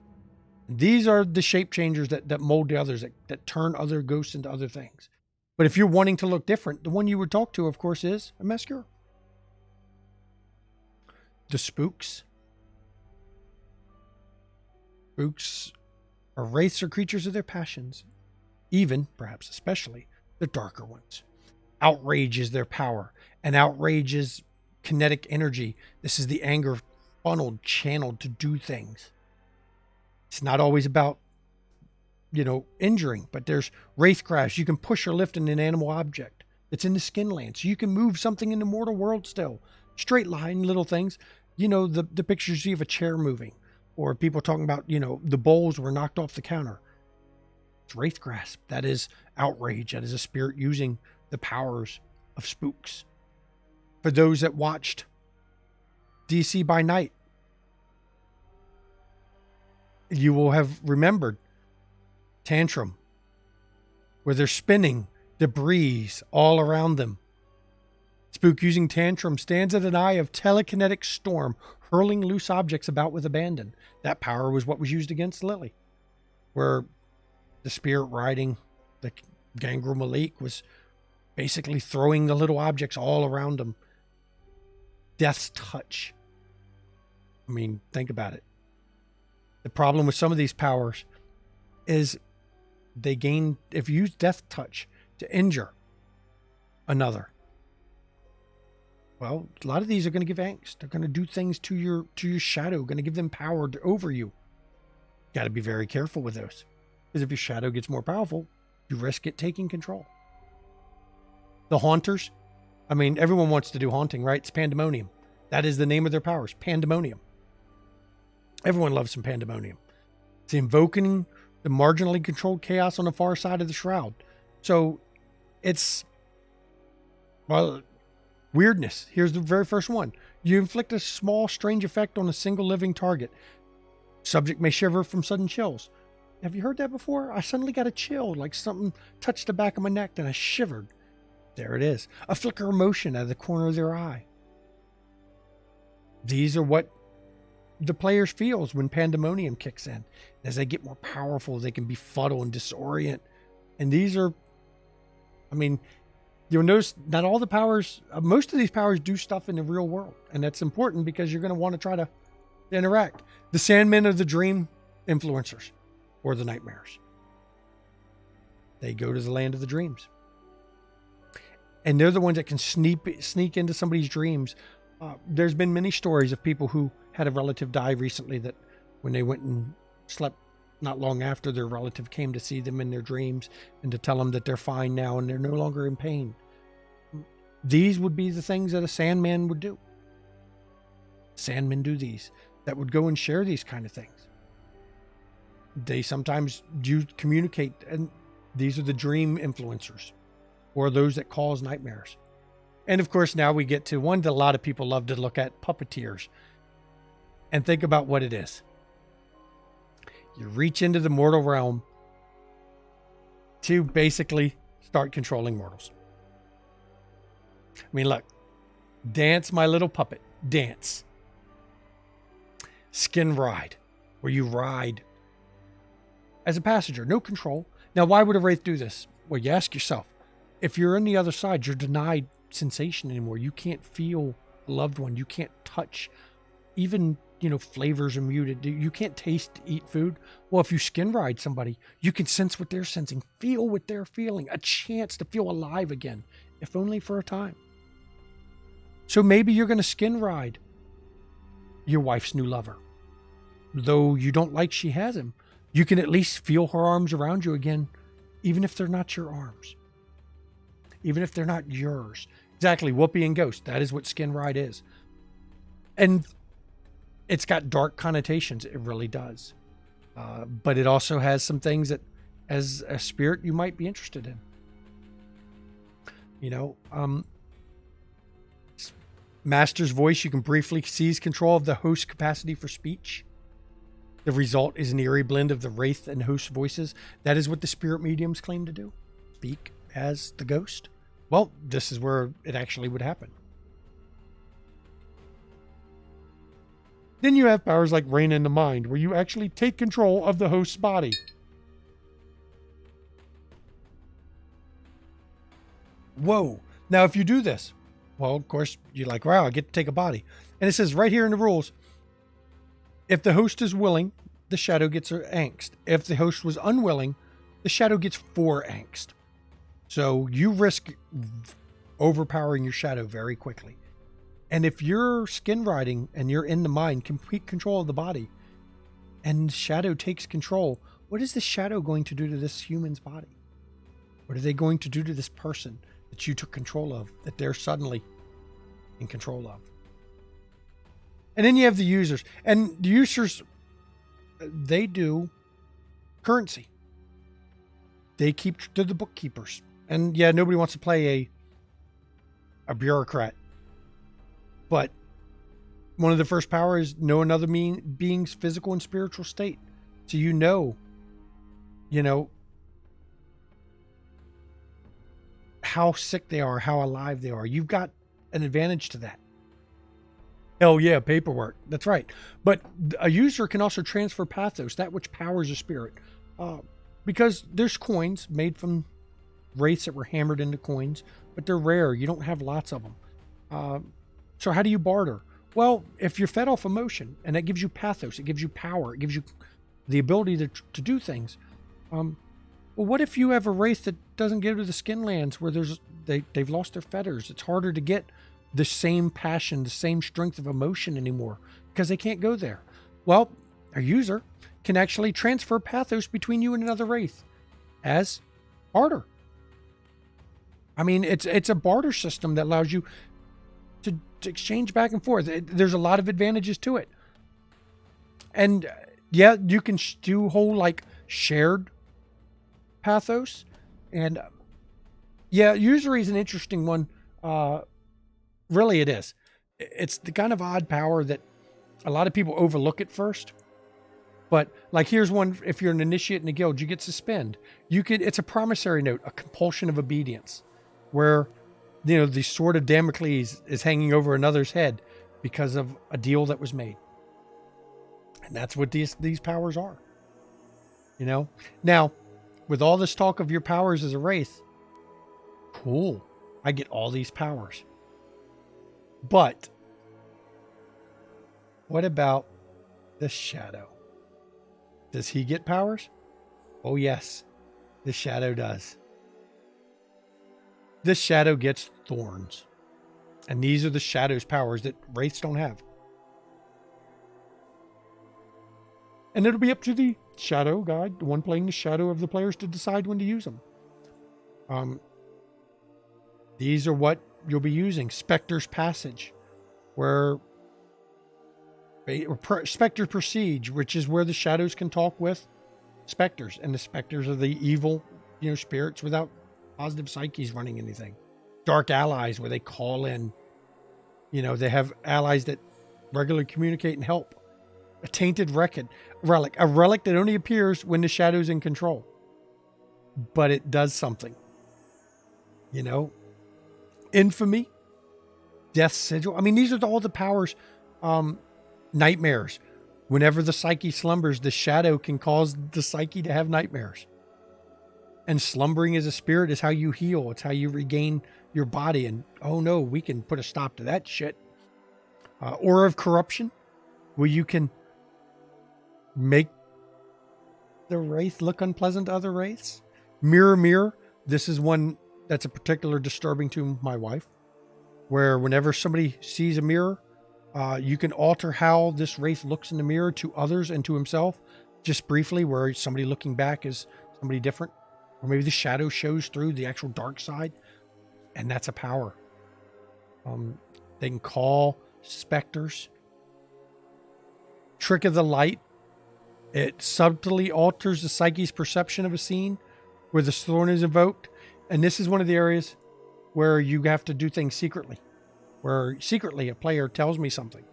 S2: These are the shape changers that mold the others, that turn other ghosts into other things. But if you're wanting to look different, the one you would talk to, of course, is a Masquer. The spooks. Spooks are wraiths or creatures of their passions. Even, perhaps especially, the darker ones. Outrage is their power. And outrage is kinetic energy. This is the anger funneled, channeled to do things. It's not always about, injuring, but there's wraith crash. You can push or lift an inanimate object that's in the skin lance. You can move something in the mortal world still. Straight line, little things. The pictures you see of a chair moving, or people talking about, the bowls were knocked off the counter. It's wraith grasp. That is outrage. That is a spirit using the powers of spooks. For those that watched DC by Night, you will have remembered Tantrum, where they're spinning debris all around them. Spook using Tantrum stands at an eye of telekinetic storm, hurling loose objects about with abandon. That power was what was used against Lily, where the spirit riding the Gangrel Malik was basically throwing the little objects all around them. Death's touch. I mean, think about it. The problem with some of these powers is they gain, if you use death touch to injure another, well, a lot of these are going to give angst. They're going to do things to your shadow, going to give them power over you. Got to be very careful with those. Because if your shadow gets more powerful, you risk it taking control. The Haunters, I mean, everyone wants to do haunting, right? It's pandemonium. That is the name of their powers, pandemonium. Everyone loves some pandemonium. It's invoking the marginally controlled chaos on the far side of the shroud. So it's, well, weirdness. Here's the very first one. You inflict a small, strange effect on a single living target. Subject may shiver from sudden chills. Have you heard that before? I suddenly got a chill, like something touched the back of my neck and I shivered. There it is. A flicker of motion out of the corner of their eye. These are what the players feels when pandemonium kicks in. As they get more powerful, they can befuddle and disorient. And these are, I mean, you'll notice not all the powers, most of these powers do stuff in the real world. And that's important because you're going to want to try to interact. The Sandmen are the dream influencers or the nightmares. They go to the land of the dreams. And they're the ones that can sneak into somebody's dreams. There's been many stories of people who had a relative die recently that when they went and slept not long after, their relative came to see them in their dreams and to tell them that they're fine now and they're no longer in pain. These would be the things that a Sandman would do. Sandmen do these, that would go and share these kind of things. They sometimes do communicate, and these are the dream influencers or those that cause nightmares. And of course, now we get to one that a lot of people love to look at, puppeteers. And think about what it is. You reach into the mortal realm to basically start controlling mortals. I mean, look, dance, my little puppet, dance. Skin ride, where you ride as a passenger, no control. Now, why would a Wraith do this? Well, you ask yourself, if you're on the other side, you're denied sensation anymore. You can't feel a loved one. You can't touch. Even, flavors are muted. You can't taste, eat food. Well, if you skin ride somebody, you can sense what they're sensing, feel what they're feeling, a chance to feel alive again, if only for a time. So maybe you're going to skin ride your wife's new lover. Though you don't like she has him, you can at least feel her arms around you again, even if they're not your arms. Even if they're not yours. Exactly, Whoopi and Ghost. That is what skin ride is. And it's got dark connotations. It really does. But it also has some things that, as a spirit, you might be interested in. Master's voice, you can briefly seize control of the host's capacity for speech. The result is an eerie blend of the Wraith and host voices. That is what the spirit mediums claim to do. Speak as the ghost. Well, this is where it actually would happen. Then you have powers like Reign in the Mind, where you actually take control of the host's body. Whoa. Now, if you do this, well, of course, you're like, wow, I get to take a body. And it says right here in the rules, if the host is willing, the shadow gets angst. If the host was unwilling, the shadow gets 4 angst. So you risk overpowering your shadow very quickly. And if you're skin riding and you're in the mind, complete control of the body, and shadow takes control, what is the shadow going to do to this human's body? What are they going to do to this person that you took control of, that they're suddenly in control of? And then you have the users. And the users, they do currency. They keep to the bookkeepers. And yeah, nobody wants to play a bureaucrat. But one of the first powers is know another being's physical and spiritual state. So you know how sick they are, how alive they are. You've got an advantage to that. Hell yeah, paperwork. That's right. But a user can also transfer pathos, that which powers a spirit. Because there's coins made from wraiths that were hammered into coins, but they're rare. You don't have lots of them. So how do you barter? Well, if you're fed off emotion, and that gives you pathos, it gives you power, it gives you the ability to do things. Well, what if you have a wraith that doesn't go to the skin lands where they've lost their feathers? It's harder to get the same passion, the same strength of emotion anymore because they can't go there. Well, a user can actually transfer pathos between you and another wraith as barter. I mean, it's a barter system that allows you to exchange back and forth. There's a lot of advantages to it. And yeah, you can do whole like shared pathos. And yeah, usury is an interesting one. Really it is. It's the kind of odd power that a lot of people overlook at first. But like, here's one. If you're an initiate in a guild, you get suspend. It's a promissory note, a compulsion of obedience, where, the sword of Damocles is hanging over another's head because of a deal that was made. And that's what these powers are. Now, with all this talk of your powers as a wraith, cool. I get all these powers. But what about the shadow? Does he get powers? Oh, yes, the shadow does. The shadow gets thorns. And these are the shadow's powers that wraiths don't have. And it'll be up to the shadow guide, the one playing the shadow of the players, to decide when to use them. These are what you'll be using. Spectre's Passage, where Spectre's Prestige, which is where the shadows can talk with specters, and the specters are the evil, spirits without positive psyches running anything. Dark Allies, where they call in, they have allies that regularly communicate and help. A Tainted Relic, a relic that only appears when the shadow's in control, but it does something. Infamy, Death Sigil. I mean, these are all the powers. Nightmares. Whenever the psyche slumbers, the shadow can cause the psyche to have nightmares. And slumbering as a spirit is how you heal. It's how you regain your body. And oh no, we can put a stop to that shit. Aura of Corruption, where you can make the wraith look unpleasant to other wraiths. Mirror. This is one that's a particular disturbing to my wife, where whenever somebody sees a mirror, you can alter how this wraith looks in the mirror to others and to himself, just briefly, where somebody looking back is somebody different. Or maybe the shadow shows through the actual dark side, and that's a power. They can call specters. Trick of the Light. It subtly alters the psyche's perception of a scene where the thorn is invoked. And this is one of the areas where you have to do things secretly, where secretly a player tells me something.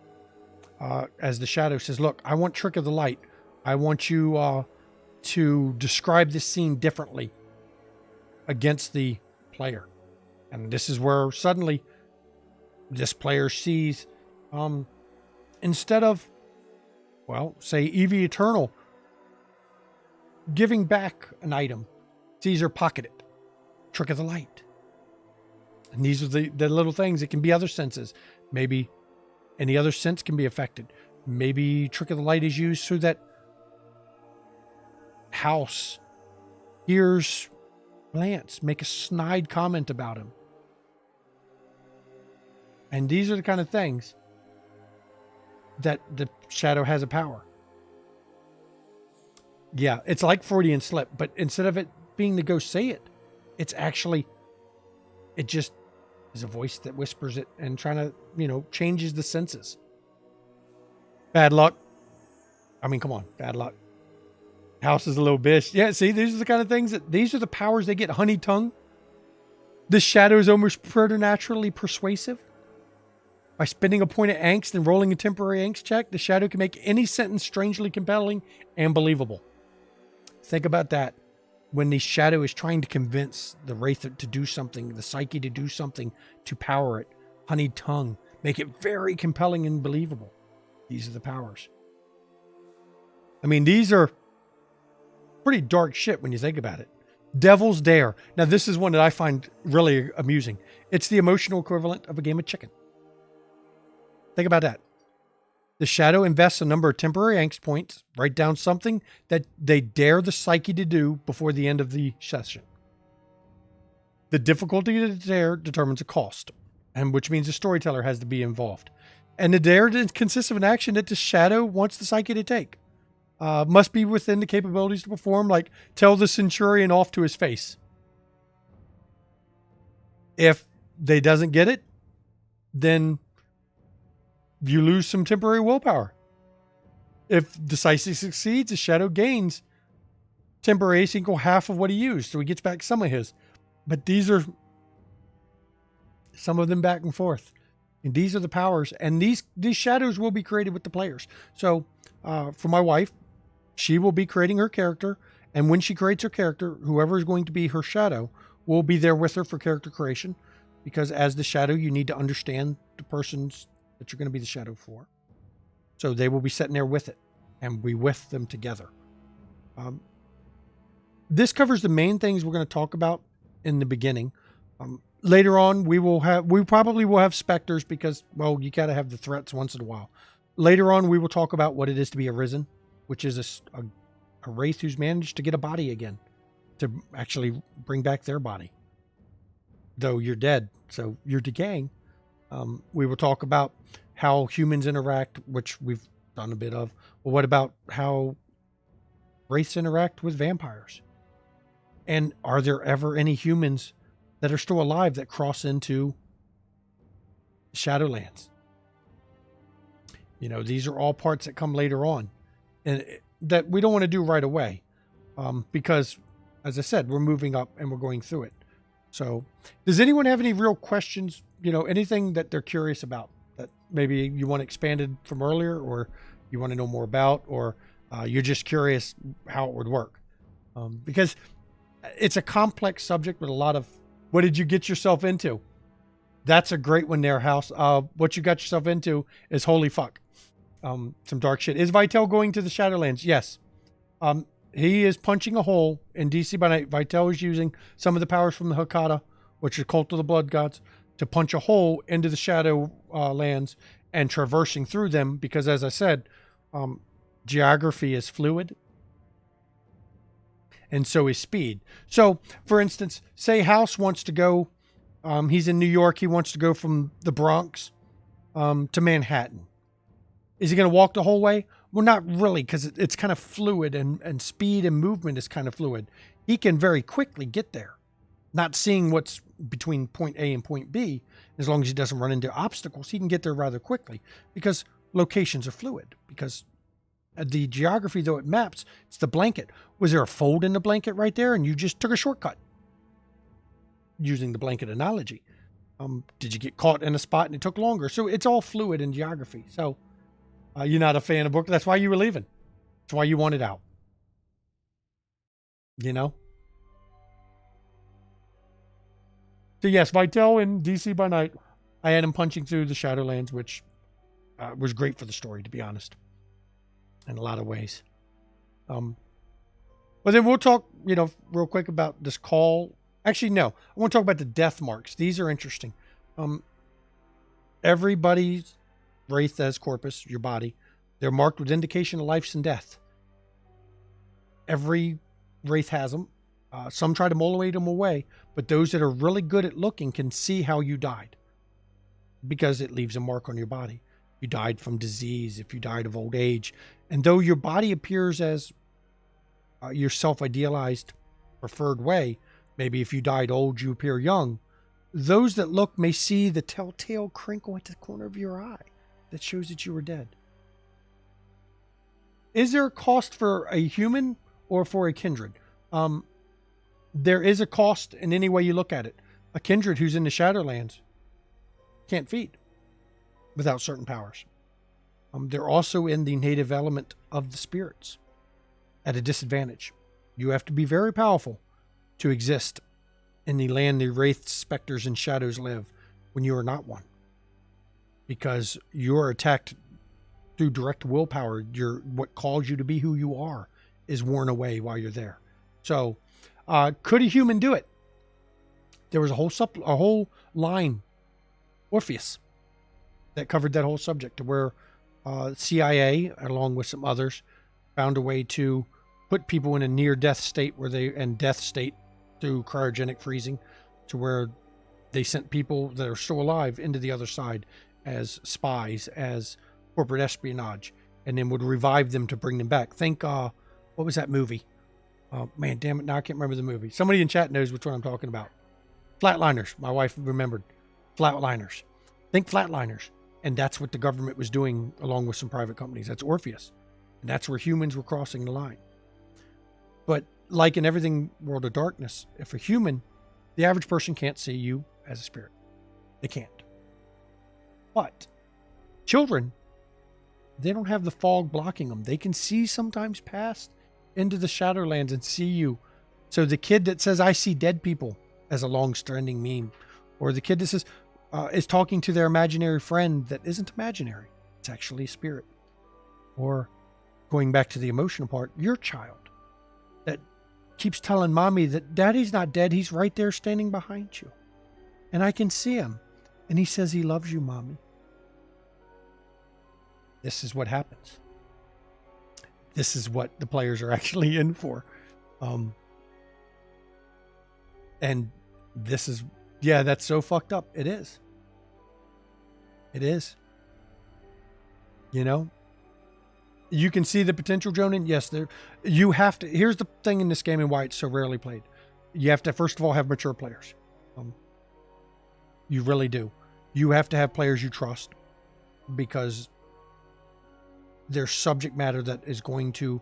S2: As the shadow says, look, I want Trick of the Light. I want you to describe this scene differently against the player. And this is where suddenly this player sees, instead of, say Evie Eternal giving back an item, sees her pocket it. Trick of the Light. And these are the little things. It can be other senses. Maybe any other sense can be affected. Maybe Trick of the Light is used so that House hears Lance make a snide comment about him. And these are the kind of things that the shadow has a power. Yeah, it's like Freudian slip, but instead of it being the ghost say it, it's actually, it just is a voice that whispers it and trying to, changes the senses. Bad luck. I mean, come on, bad luck. House is a little bitch. Yeah, see, these are the kind of things these are the powers they get. Honey tongue. The shadow is almost preternaturally persuasive. By spending a point of angst and rolling a temporary angst check, the shadow can make any sentence strangely compelling and believable. Think about that. When the shadow is trying to convince the wraith to do something, the psyche to do something to power it, honey tongue, make it very compelling and believable. These are the powers. I mean, these are pretty dark shit when you think about it. Devil's Dare. Now, this is one that I find really amusing. It's the emotional equivalent of a game of chicken. Think about that. The shadow invests a number of temporary angst points, write down something that they dare the psyche to do before the end of the session. The difficulty of the dare determines the cost, and which means the storyteller has to be involved. And the dare consists of an action that the shadow wants the psyche to take. Must be within the capabilities to perform, like tell the centurion off to his face. If they doesn't get it, then you lose some temporary willpower. If decisive succeeds, the shadow gains temporary ace equal half of what he used, so he gets back some of his. But these are some of them back and forth. And these are the powers. And these shadows will be created with the players. So for my wife, She will be creating her character, and when she creates her character, whoever is going to be her shadow will be there with her for character creation, because as the shadow, you need to understand the persons that you're going to be the shadow for. So they will be sitting there with it, and we with them together. This covers the main things we're going to talk about in the beginning. Later on, we probably will have specters because, well, you got to have the threats once in a while. Later on, we will talk about what it is to be arisen, which is a wraith who's managed to get a body again, to actually bring back their body. Though you're dead, so you're decaying. We will talk about how humans interact, which we've done a bit of. Well, what about how wraiths interact with vampires? And are there ever any humans that are still alive that cross into Shadowlands? You know, these are all parts that come later on, and that we don't want to do right away, because, as I said, we're moving up and we're going through it. So, does anyone have any real questions? You know, anything that they're curious about that maybe you want expanded from earlier, or you want to know more about, or you're just curious how it would work? Because it's a complex subject with a lot of, what did you get yourself into? That's a great one there, House. What you got yourself into is holy fuck. Some dark shit. Is Vitel going to the Shadowlands? Yes. He is punching a hole in DC by Night. Vitel is using some of the powers from the Hekata, which is Cult of the Blood Gods, to punch a hole into the Shadow lands and traversing through them because, as I said, geography is fluid. And so is speed. So, for instance, say House wants to go, he's in New York, he wants to go from the Bronx to Manhattan. Is he going to walk the whole way? Well, not really, because it's kind of fluid, and speed and movement is kind of fluid. He can very quickly get there, not seeing what's between point A and point B. As long as he doesn't run into obstacles, he can get there rather quickly because locations are fluid. Because the geography, though it maps, it's the blanket. Was there a fold in the blanket right there and you just took a shortcut? Using the blanket analogy. Did you get caught in a spot and it took longer? So it's all fluid in geography. So you're not a fan of book. That's why you were leaving. That's why you wanted out. You know? So yes, Vitel in DC by Night. I had him punching through the Shadowlands, which was great for the story, to be honest. In a lot of ways. But then we'll talk, real quick about this call. Actually, no. I want to talk about the death marks. These are interesting. Everybody's Wraith as corpus, your body, they're marked with indication of life and death. Every Wraith has them. Some try to molate them away, but those that are really good at looking can see how you died because it leaves a mark on your body. You died from disease, if you died of old age. And though your body appears as your self-idealized preferred way, maybe if you died old, you appear young, those that look may see the telltale crinkle at the corner of your eye that shows that you were dead. Is there a cost for a human or for a kindred? There is a cost in any way you look at it. A kindred who's in the Shadowlands can't feed without certain powers. They're also in the native element of the spirits at a disadvantage. You have to be very powerful to exist in the land the wraiths, specters, and shadows live when you are not one. Because you're attacked through direct willpower. What calls you to be who you are is worn away while you're there. So, could a human do it? There was a whole line, Orpheus, that covered that whole subject, to where CIA, along with some others, found a way to put people in a near-death state and death state through cryogenic freezing, to where they sent people that are still alive into the other side as spies, as corporate espionage, and then would revive them to bring them back. Think, what was that movie? Man, damn it, now I can't remember the movie. Somebody in chat knows which one I'm talking about. Flatliners. My wife remembered. Flatliners. Think Flatliners. And that's what the government was doing along with some private companies. That's Orpheus. And that's where humans were crossing the line. But like in everything World of Darkness, if a human, the average person can't see you as a spirit. They can't. But children, they don't have the fog blocking them. They can see sometimes past into the Shadowlands and see you. So the kid that says, I see dead people, as a long-standing meme, or the kid that says, is talking to their imaginary friend that isn't imaginary. It's actually a spirit. Or going back to the emotional part, your child that keeps telling mommy that daddy's not dead. He's right there standing behind you. And I can see him. And he says he loves you, mommy. This is what happens. This is what the players are actually in for. And this is, yeah, that's so fucked up. It is. It is. You know, you can see the potential, Jonan. Yes, you have to. Here's the thing in this game and why it's so rarely played. You have to, first of all, have mature players. You really do. You have to have players you trust, because there's subject matter that is going to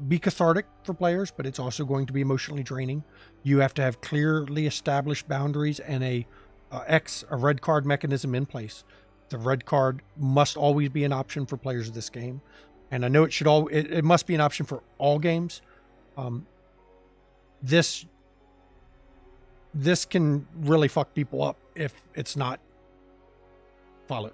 S2: be cathartic for players, but it's also going to be emotionally draining. You have to have clearly established boundaries and a red card mechanism in place. The red card must always be an option for players of this game, and I know it must be an option for all games. This can really fuck people up if it's not followed.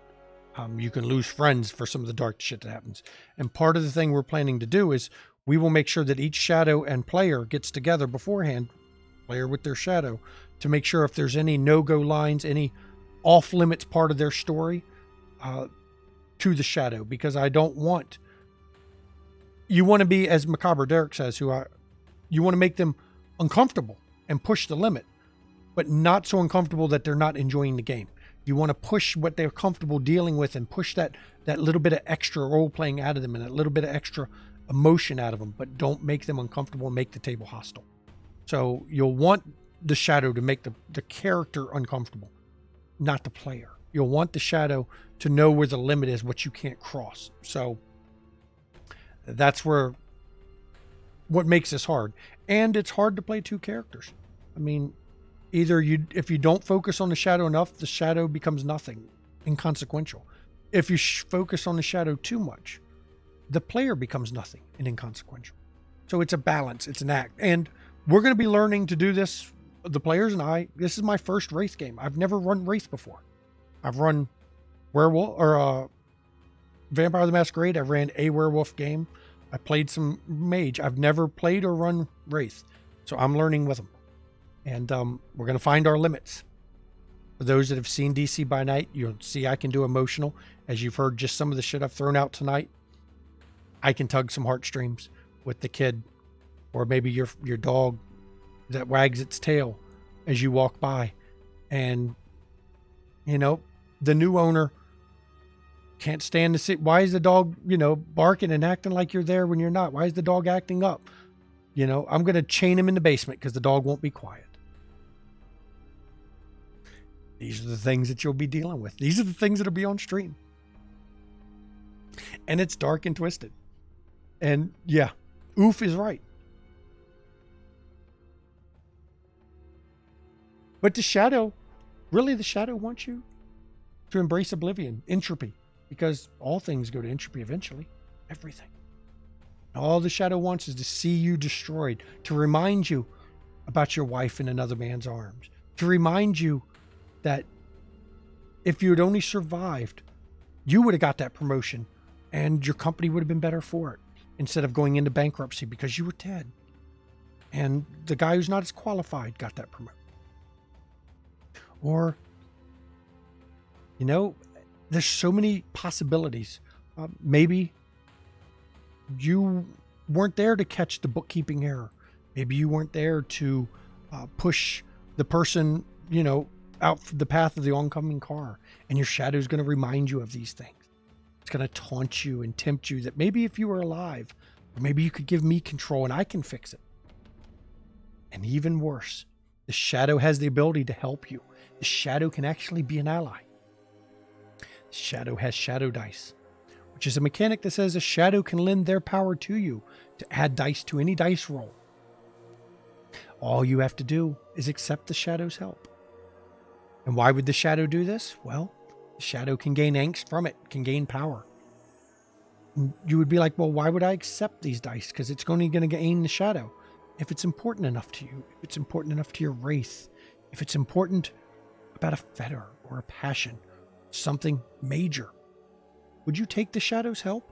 S2: You can lose friends for some of the dark shit that happens. And part of the thing we're planning to do is we will make sure that each shadow and player gets together beforehand, player with their shadow, to make sure if there's any no-go lines, any off-limits part of their story to the shadow. Because I don't want... You want to be, as Macabre Derek says, you want to make them uncomfortable and push the limit, but not so uncomfortable that they're not enjoying the game. You want to push what they're comfortable dealing with and push that little bit of extra role playing out of them and that little bit of extra emotion out of them, but don't make them uncomfortable and make the table hostile. So you'll want the shadow to make the character uncomfortable, not the player. You'll want the shadow to know where the limit is, what you can't cross. So that's what makes this hard. And it's hard to play two characters. I mean, if you don't focus on the shadow enough, the shadow becomes nothing, inconsequential. If you focus on the shadow too much, the player becomes nothing and inconsequential. So it's a balance, it's an act. And we're going to be learning to do this, the players and I. This is my first Wraith game. I've never run Wraith before. I've run Werewolf or Vampire the Masquerade. I ran a werewolf game. I played some mage. I've never played or run Wraith. So I'm learning with them. And we're going to find our limits. For those that have seen DC by Night, you'll see I can do emotional. As you've heard just some of the shit I've thrown out tonight, I can tug some heartstrings with the kid, or maybe your dog that wags its tail as you walk by. And, you know, the new owner can't stand to see. Why is the dog, barking and acting like you're there when you're not? Why is the dog acting up? I'm going to chain him in the basement because the dog won't be quiet. These are the things that you'll be dealing with. These are the things that'll be on stream. And it's dark and twisted. And yeah, Oof is right. But the shadow wants you to embrace Oblivion, entropy, because all things go to entropy eventually. Everything. All the shadow wants is to see you destroyed, to remind you about your wife in another man's arms, to remind you that if you had only survived, you would have got that promotion and your company would have been better for it, instead of going into bankruptcy because you were dead. And the guy who's not as qualified got that promotion. Or, there's so many possibilities. Maybe you weren't there to catch the bookkeeping error. Maybe you weren't there to push the person, out the path of the oncoming car. And your shadow is going to remind you of these things. It's going to taunt you and tempt you that maybe if you were alive, or maybe you could give me control and I can fix it. And even worse, the shadow has the ability to help you. The shadow can actually be an ally. The shadow has shadow dice, which is a mechanic that says a shadow can lend their power to you to add dice to any dice roll. All you have to do is accept the shadow's help. And why would the shadow do this? Well, the shadow can gain angst from it, can gain power. You would be like, well, why would I accept these dice? Because it's only going to gain the shadow. If it's important enough to you, if it's important enough to your wraith, if it's important about a fetter or a passion, something major, would you take the shadow's help?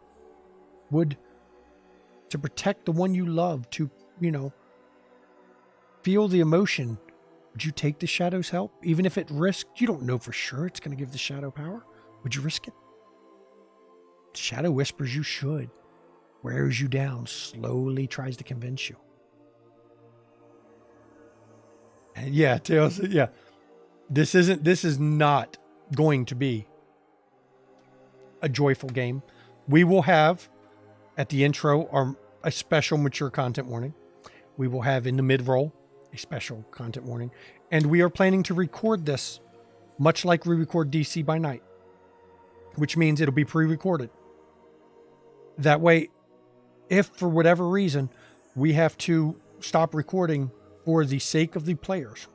S2: Would to protect the one you love, to, feel the emotion, would you take the shadow's help? Even if it risked, you don't know for sure it's going to give the shadow power. Would you risk it? Shadow whispers you should, wears you down, slowly tries to convince you. And yeah, Tails, yeah. This is not going to be a joyful game. We will have at the intro a special mature content warning. We will have in the mid-roll a special content warning. And we are planning to record this much like we record DC by Night, which means it'll be pre-recorded. That way, if for whatever reason we have to stop recording for the sake of the players,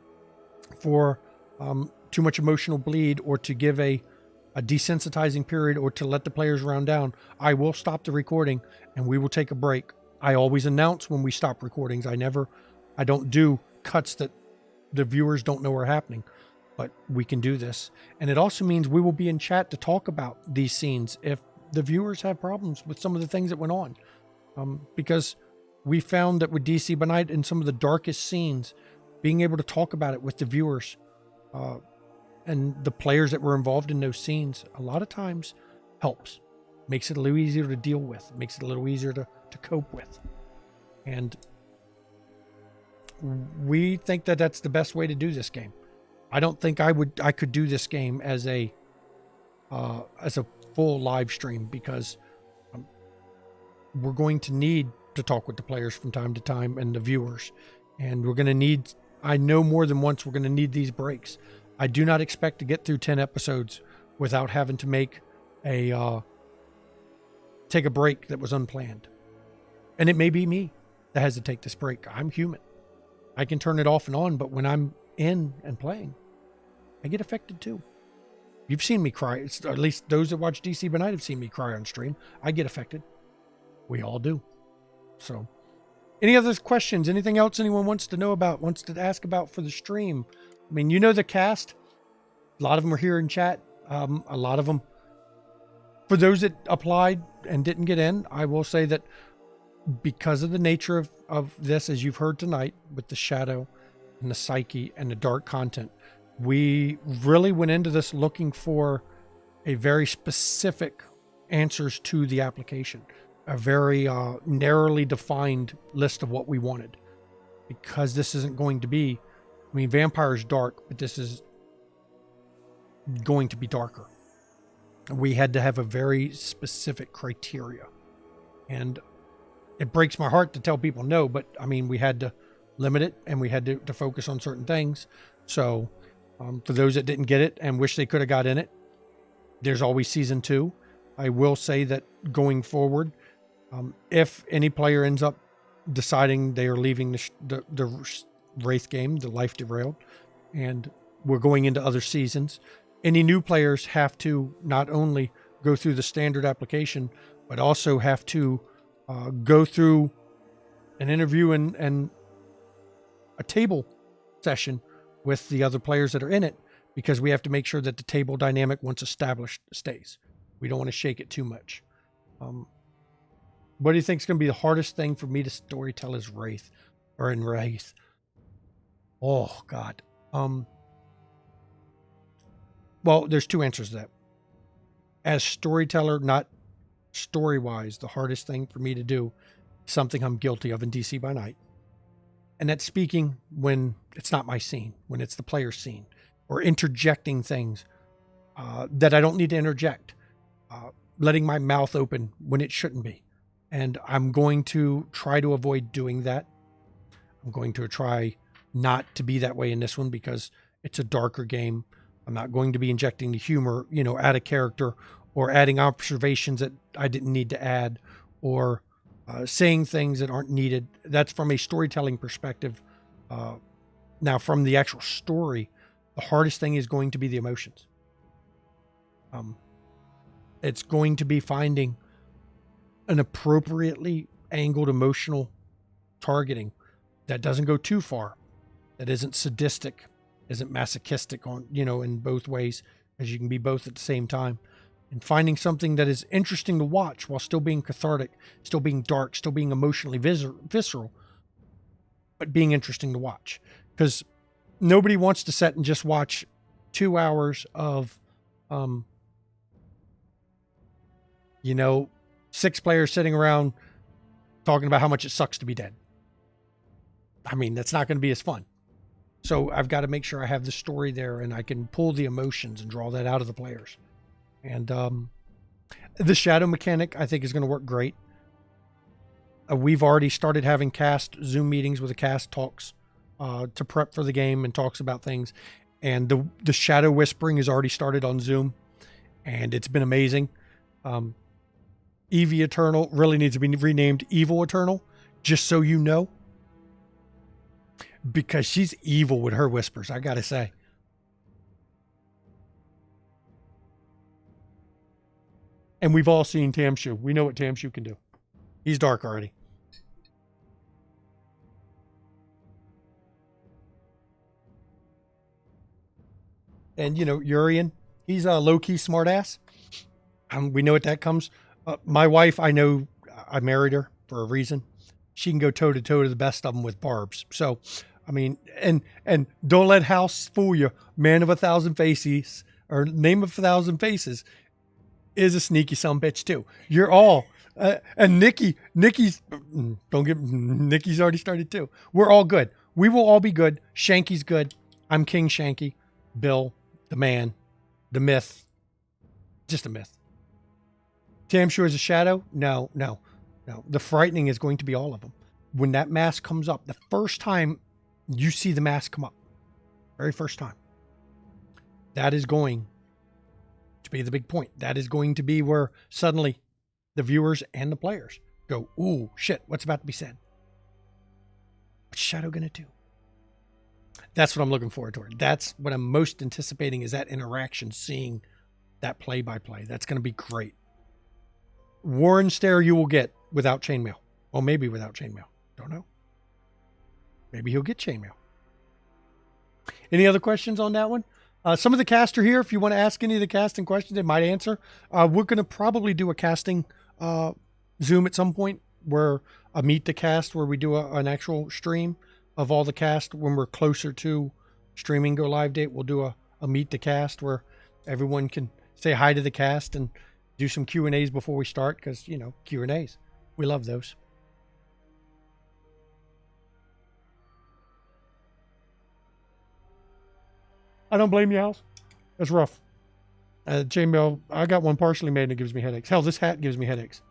S2: for too much emotional bleed, or to give a desensitizing period, or to let the players round down, I will stop the recording and we will take a break. I always announce when we stop recordings. I don't do cuts that the viewers don't know are happening, but we can do this. And it also means we will be in chat to talk about these scenes if the viewers have problems with some of the things that went on. Because we found that with DC by Night, in some of the darkest scenes, being able to talk about it with the viewers and the players that were involved in those scenes, a lot of times helps. Makes it a little easier to deal with. Makes it a little easier to cope with. And we think that that's the best way to do this game. I don't think I could do this game as a full live stream, because we're going to need to talk with the players from time to time and the viewers. And we're going to need, I know more than once, we're going to need these breaks. I do not expect to get through 10 episodes without having to take a break that was unplanned. And it may be me that has to take this break. I'm human. I can turn it off and on, but when I'm in and playing, I get affected too. You've seen me cry. At least those that watch DC by Night have seen me cry on stream. I get affected. We all do. So, any other questions? Anything else anyone wants to know about, wants to ask about for the stream? I mean, the cast. A lot of them are here in chat. A lot of them, for those that applied and didn't get in, I will say that because of the nature of this, as you've heard tonight, with the shadow and the psyche and the dark content, we really went into this looking for a very specific answers to the application, a very narrowly defined list of what we wanted, because this isn't going to be, I mean, vampire is dark, but this is going to be darker. We had to have a very specific criteria, and it breaks my heart to tell people no, but I mean, we had to limit it, and we had to focus on certain things. So for those that didn't get it and wish they could have got in it, there's always season 2. I will say that going forward, if any player ends up deciding they are leaving the Wraith game, the Life Derailed, and we're going into other seasons, any new players have to not only go through the standard application, but also have to go through an interview and a table session with the other players that are in it, because we have to make sure that the table dynamic, once established, stays. We don't want to shake it too much. What do you think is going to be the hardest thing for me to storytell as Wraith, or in Wraith? Oh, God. Well, there's 2 answers to that. As storyteller, not story-wise, the hardest thing for me to do, something I'm guilty of in DC by Night. And that's speaking when it's not my scene, when it's the player's scene, or interjecting things that I don't need to interject, letting my mouth open when it shouldn't be. And I'm going to try to avoid doing that. I'm going to try not to be that way in this one, because it's a darker game. I'm not going to be injecting the humor, out of character, or adding observations that I didn't need to add, or saying things that aren't needed. That's from a storytelling perspective. Now, from the actual story, the hardest thing is going to be the emotions. It's going to be finding an appropriately angled emotional targeting that doesn't go too far, that isn't sadistic, isn't masochistic on, in both ways, as you can be both at the same time. And finding something that is interesting to watch while still being cathartic, still being dark, still being emotionally visceral, but being interesting to watch. Because nobody wants to sit and just watch 2 hours of, 6 players sitting around talking about how much it sucks to be dead. I mean, that's not going to be as fun. So I've got to make sure I have the story there and I can pull the emotions and draw that out of the players. And the shadow mechanic, I think, is going to work great. We've already started having cast Zoom meetings where the cast talks to prep for the game and talks about things. And the shadow whispering has already started on Zoom, and it's been amazing. Evie Eternal really needs to be renamed Evil Eternal, just so you know. Because she's evil with her whispers, I got to say. And we've all seen Tamshu. We know what Tamshu can do. He's dark already. And, Urian, he's a low-key smartass. We know what that comes. My wife, I know I married her for a reason. She can go toe-to-toe to the best of them with barbs. So, I mean, and don't let house fool you. Man of 1,000 faces, or name of 1,000 faces, is a sneaky sumbitch too. You're all, and Nikki's already started too. We're all good. We will all be good. Shanky's good. I'm King Shanky. Bill, the man, the myth, just a myth. Tamshu is a shadow? No. The frightening is going to be all of them. When that mask comes up, the first time you see the mask come up, very first time, that is going to be the big point. That is going to be where suddenly the viewers and the players go, ooh, shit, what's about to be said? What's Shadow going to do? That's what I'm looking forward to. That's what I'm most anticipating, is that interaction, seeing that play-by-play. That's going to be great. Warren Stare you will get without chainmail. Well, maybe without chainmail. Don't know. Maybe he'll get chainmail. Any other questions on that one? Some of the cast are here. If you want to ask any of the casting questions, they might answer. We're going to probably do a casting Zoom at some point, where a meet the cast, where we do an actual stream of all the cast. When we're closer to streaming go live date, we'll do a meet the cast where everyone can say hi to the cast and do some Q&As before we start, because, Q&As. We love those. I don't blame you, House. It's rough. Chainmail, I got one partially made and it gives me headaches. Hell, this hat gives me headaches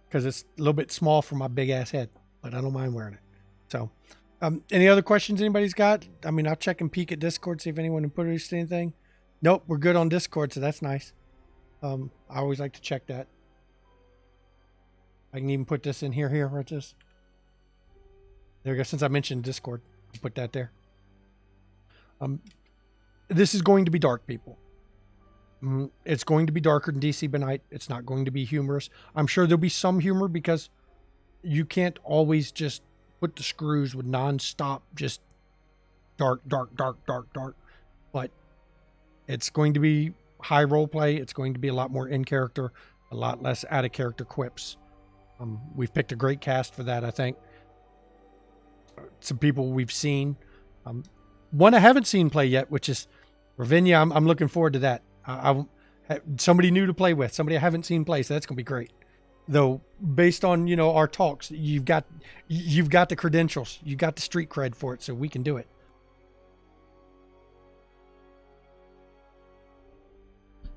S2: because it's a little bit small for my big ass head, but I don't mind wearing it. So, any other questions anybody's got? I mean, I'll check and peek at Discord, see if anyone put anything. Nope, we're good on Discord, so that's nice. I always like to check that. I can even put this in here, right this. There we go. Since I mentioned Discord, I'll put that there. This is going to be dark, people. It's going to be darker than DC by Night. It's not going to be humorous. I'm sure there'll be some humor, because you can't always just put the screws with non-stop, just dark. But it's going to be high role play. It's going to be a lot more in character, a lot less out of character quips. We've picked a great cast for that, I think. Some people we've seen. One I haven't seen play yet, which is Ravinia. I'm looking forward to that. Somebody new to play with, somebody I haven't seen play, so that's gonna be great. Though, based on our talks, you've got the credentials, you got the street cred for it, so we can do it.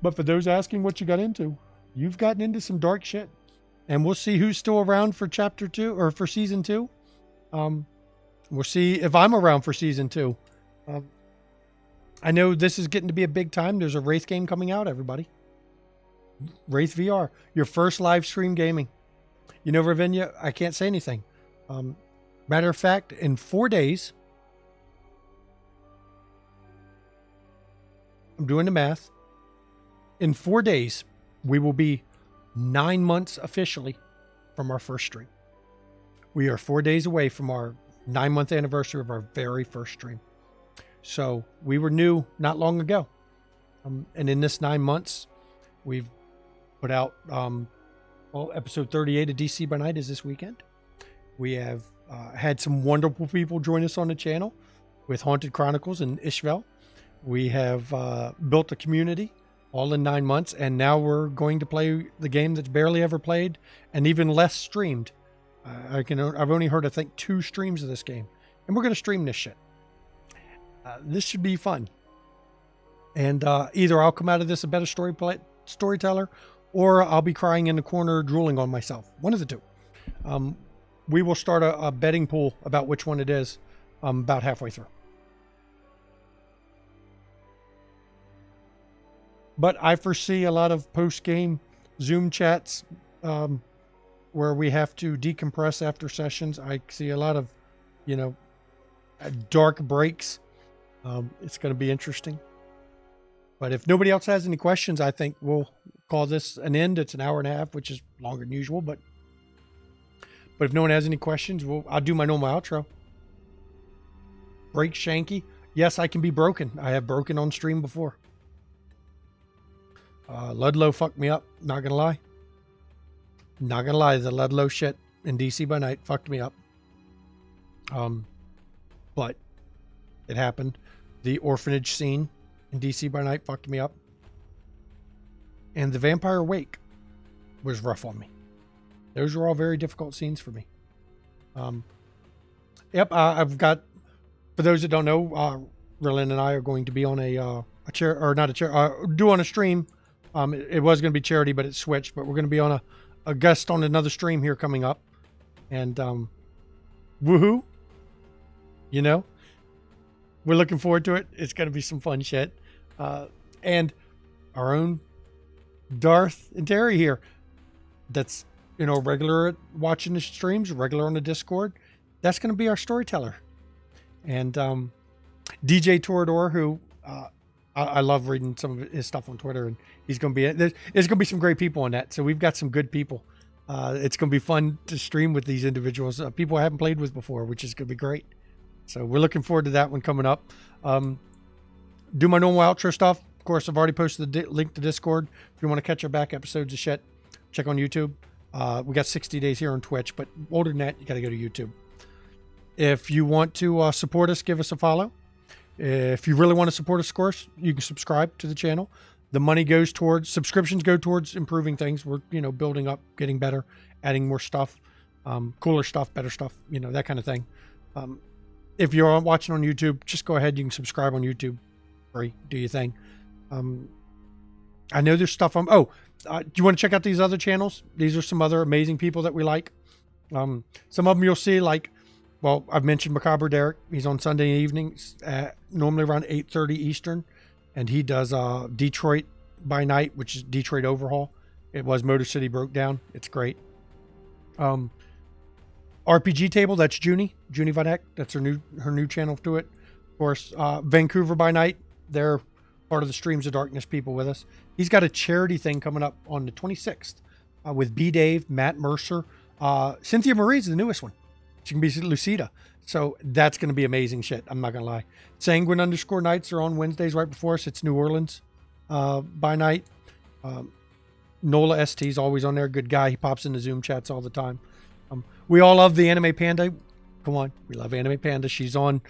S2: But for those asking what you got into, you've gotten into some dark shit, and we'll see who's still around for chapter 2 or for season 2. We'll see if I'm around for season 2. I know this is getting to be a big time. There's a Wraith game coming out, everybody. Wraith VR, your first live stream gaming. Ravinia, I can't say anything. Matter of fact, in 4 days, I'm doing the math. In 4 days, we will be 9 months officially from our first stream. We are 4 days away from our 9-month anniversary of our very first stream. So we were new not long ago. And in this 9 months, we've put out, episode 38 of DC by Night is this weekend. We have had some wonderful people join us on the channel with Haunted Chronicles and Ishvel. We have built a community all in 9 months, and now we're going to play the game that's barely ever played and even less streamed. I've only heard, I think, 2 streams of this game, and we're going to stream this shit. This should be fun. And either I'll come out of this a better storyteller, or I'll be crying in the corner, drooling on myself. One of the two. We will start a betting pool about which one it is about halfway through. But I foresee a lot of post-game Zoom chats where we have to decompress after sessions. I see a lot of, dark breaks. It's going to be interesting. But if nobody else has any questions, I think we'll call this an end. It's an hour and a half, which is longer than usual. But if no one has any questions, I'll do my normal outro. Break Shanky. Yes, I can be broken. I have broken on stream before. Ludlow fucked me up. Not gonna lie. Not gonna lie. The Ludlow shit in DC by Night fucked me up. But it happened. The orphanage scene in DC by Night fucked me up. And the Vampire Wake was rough on me. Those were all very difficult scenes for me. I've got, for those that don't know, Rillin and I are going to be on a stream. It was going to be charity, but it switched. But we're going to be on a guest on another stream here coming up. And woohoo. We're looking forward to it. It's going to be some fun shit. And our own Darth and Terry here. That's, regular at watching the streams, regular on the Discord. That's going to be our storyteller. And DJ Torador, who I love reading some of his stuff on Twitter, and he's going to be, there's going to be some great people on that. So we've got some good people. It's going to be fun to stream with these individuals, people I haven't played with before, which is going to be great. So we're looking forward to that one coming up. Do my normal outro stuff. Of course, I've already posted the link to Discord. If you want to catch our back episodes of shit, check on YouTube. We got 60 days here on Twitch, but older than that, you got to go to YouTube. If you want to support us, give us a follow. If you really want to support us, of course, you can subscribe to the channel. The money goes towards, subscriptions go towards improving things. We're, building up, getting better, adding more stuff, cooler stuff, better stuff, that kind of thing. If you're watching on YouTube, just go ahead. You can subscribe on YouTube. Free. Do your thing. I know there's stuff on. Do you want to check out these other channels? These are some other amazing people that we like. Some of them you'll see, I've mentioned Macabre Derek. He's on Sunday evenings, normally around 8:30 Eastern. And he does Detroit by Night, which is Detroit Overhaul. It was Motor City Broke Down. It's great. RPG Table, that's Junie Von Eck. That's her new channel to it. Of course, Vancouver by Night. They're part of the Streams of Darkness people with us. He's got a charity thing coming up on the 26th with B. Dave, Matt Mercer. Cynthia Marie's the newest one. She can be Lucida. So that's going to be amazing shit. I'm not going to lie. Sanguine _nights are on Wednesdays right before us. It's New Orleans by Night. Nola ST is always on there. Good guy. He pops in the Zoom chats all the time. We all love the Anime Panda. Come on. We love Anime Panda. She's on,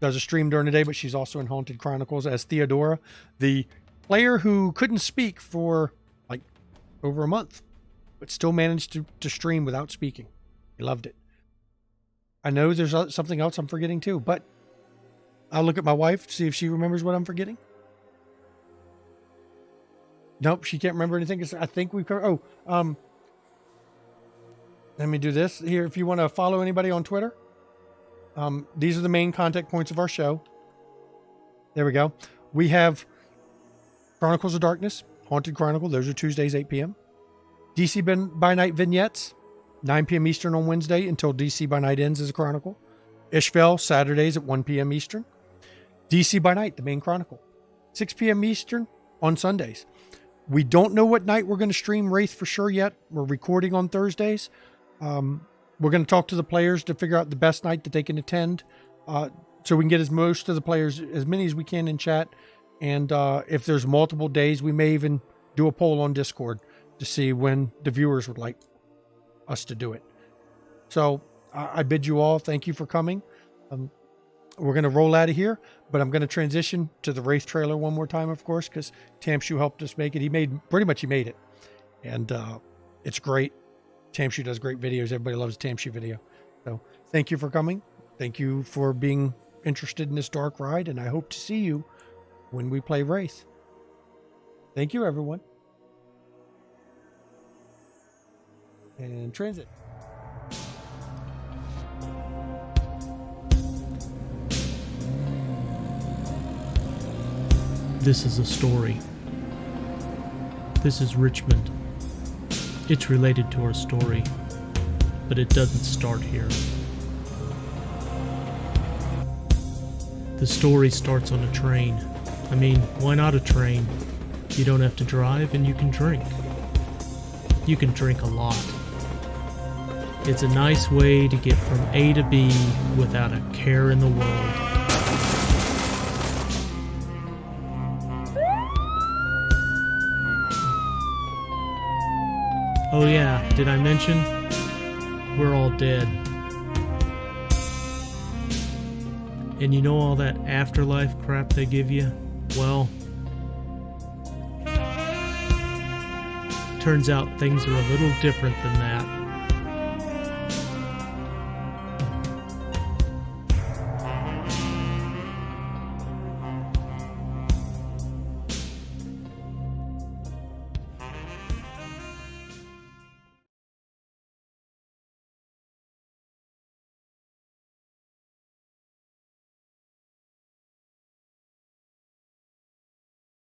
S2: does a stream during the day, but she's also in Haunted Chronicles as Theodora, the player who couldn't speak for over a month, but still managed to stream without speaking. He loved it. I know there's something else I'm forgetting too, but I'll look at my wife to see if she remembers what I'm forgetting. Nope, she can't remember anything. I think we've covered. Let me do this here. If you want to follow anybody on Twitter, these are the main contact points of our show. There we go. We have Chronicles of Darkness, Haunted Chronicle. Those are Tuesdays, 8 p.m. DC by Night vignettes, 9 p.m. Eastern on Wednesday until DC by Night ends as a chronicle. Ishvel, Saturdays at 1 p.m. Eastern. DC by Night, the main chronicle, 6 p.m. Eastern on Sundays. We don't know what night we're going to stream Wraith for sure yet. We're recording on Thursdays. We're going to talk to the players to figure out the best night that they can attend, so we can get as most of the players, as many as we can in chat. And if there's multiple days, we may even do a poll on Discord to see when the viewers would like us to do it. So I bid you all thank you for coming. We're going to roll out of here, but I'm going to transition to the Wraith trailer one more time, of course, because Tamshu helped us make it. He made it. And it's great. Tamshu does great videos. Everybody loves a Tamshu video. So thank you for coming. Thank you for being interested in this dark ride, and I hope to see you when we play Wraith. Thank you, everyone. And transit.
S1: This is a story. This is Richmond. It's related to our story, but it doesn't start here. The story starts on a train. I mean, why not a train? You don't have to drive and you can drink. You can drink a lot. It's a nice way to get from A to B without a care in the world. Oh yeah, did I mention? We're all dead. And you know all that afterlife crap they give you? Well, turns out things are a little different than that.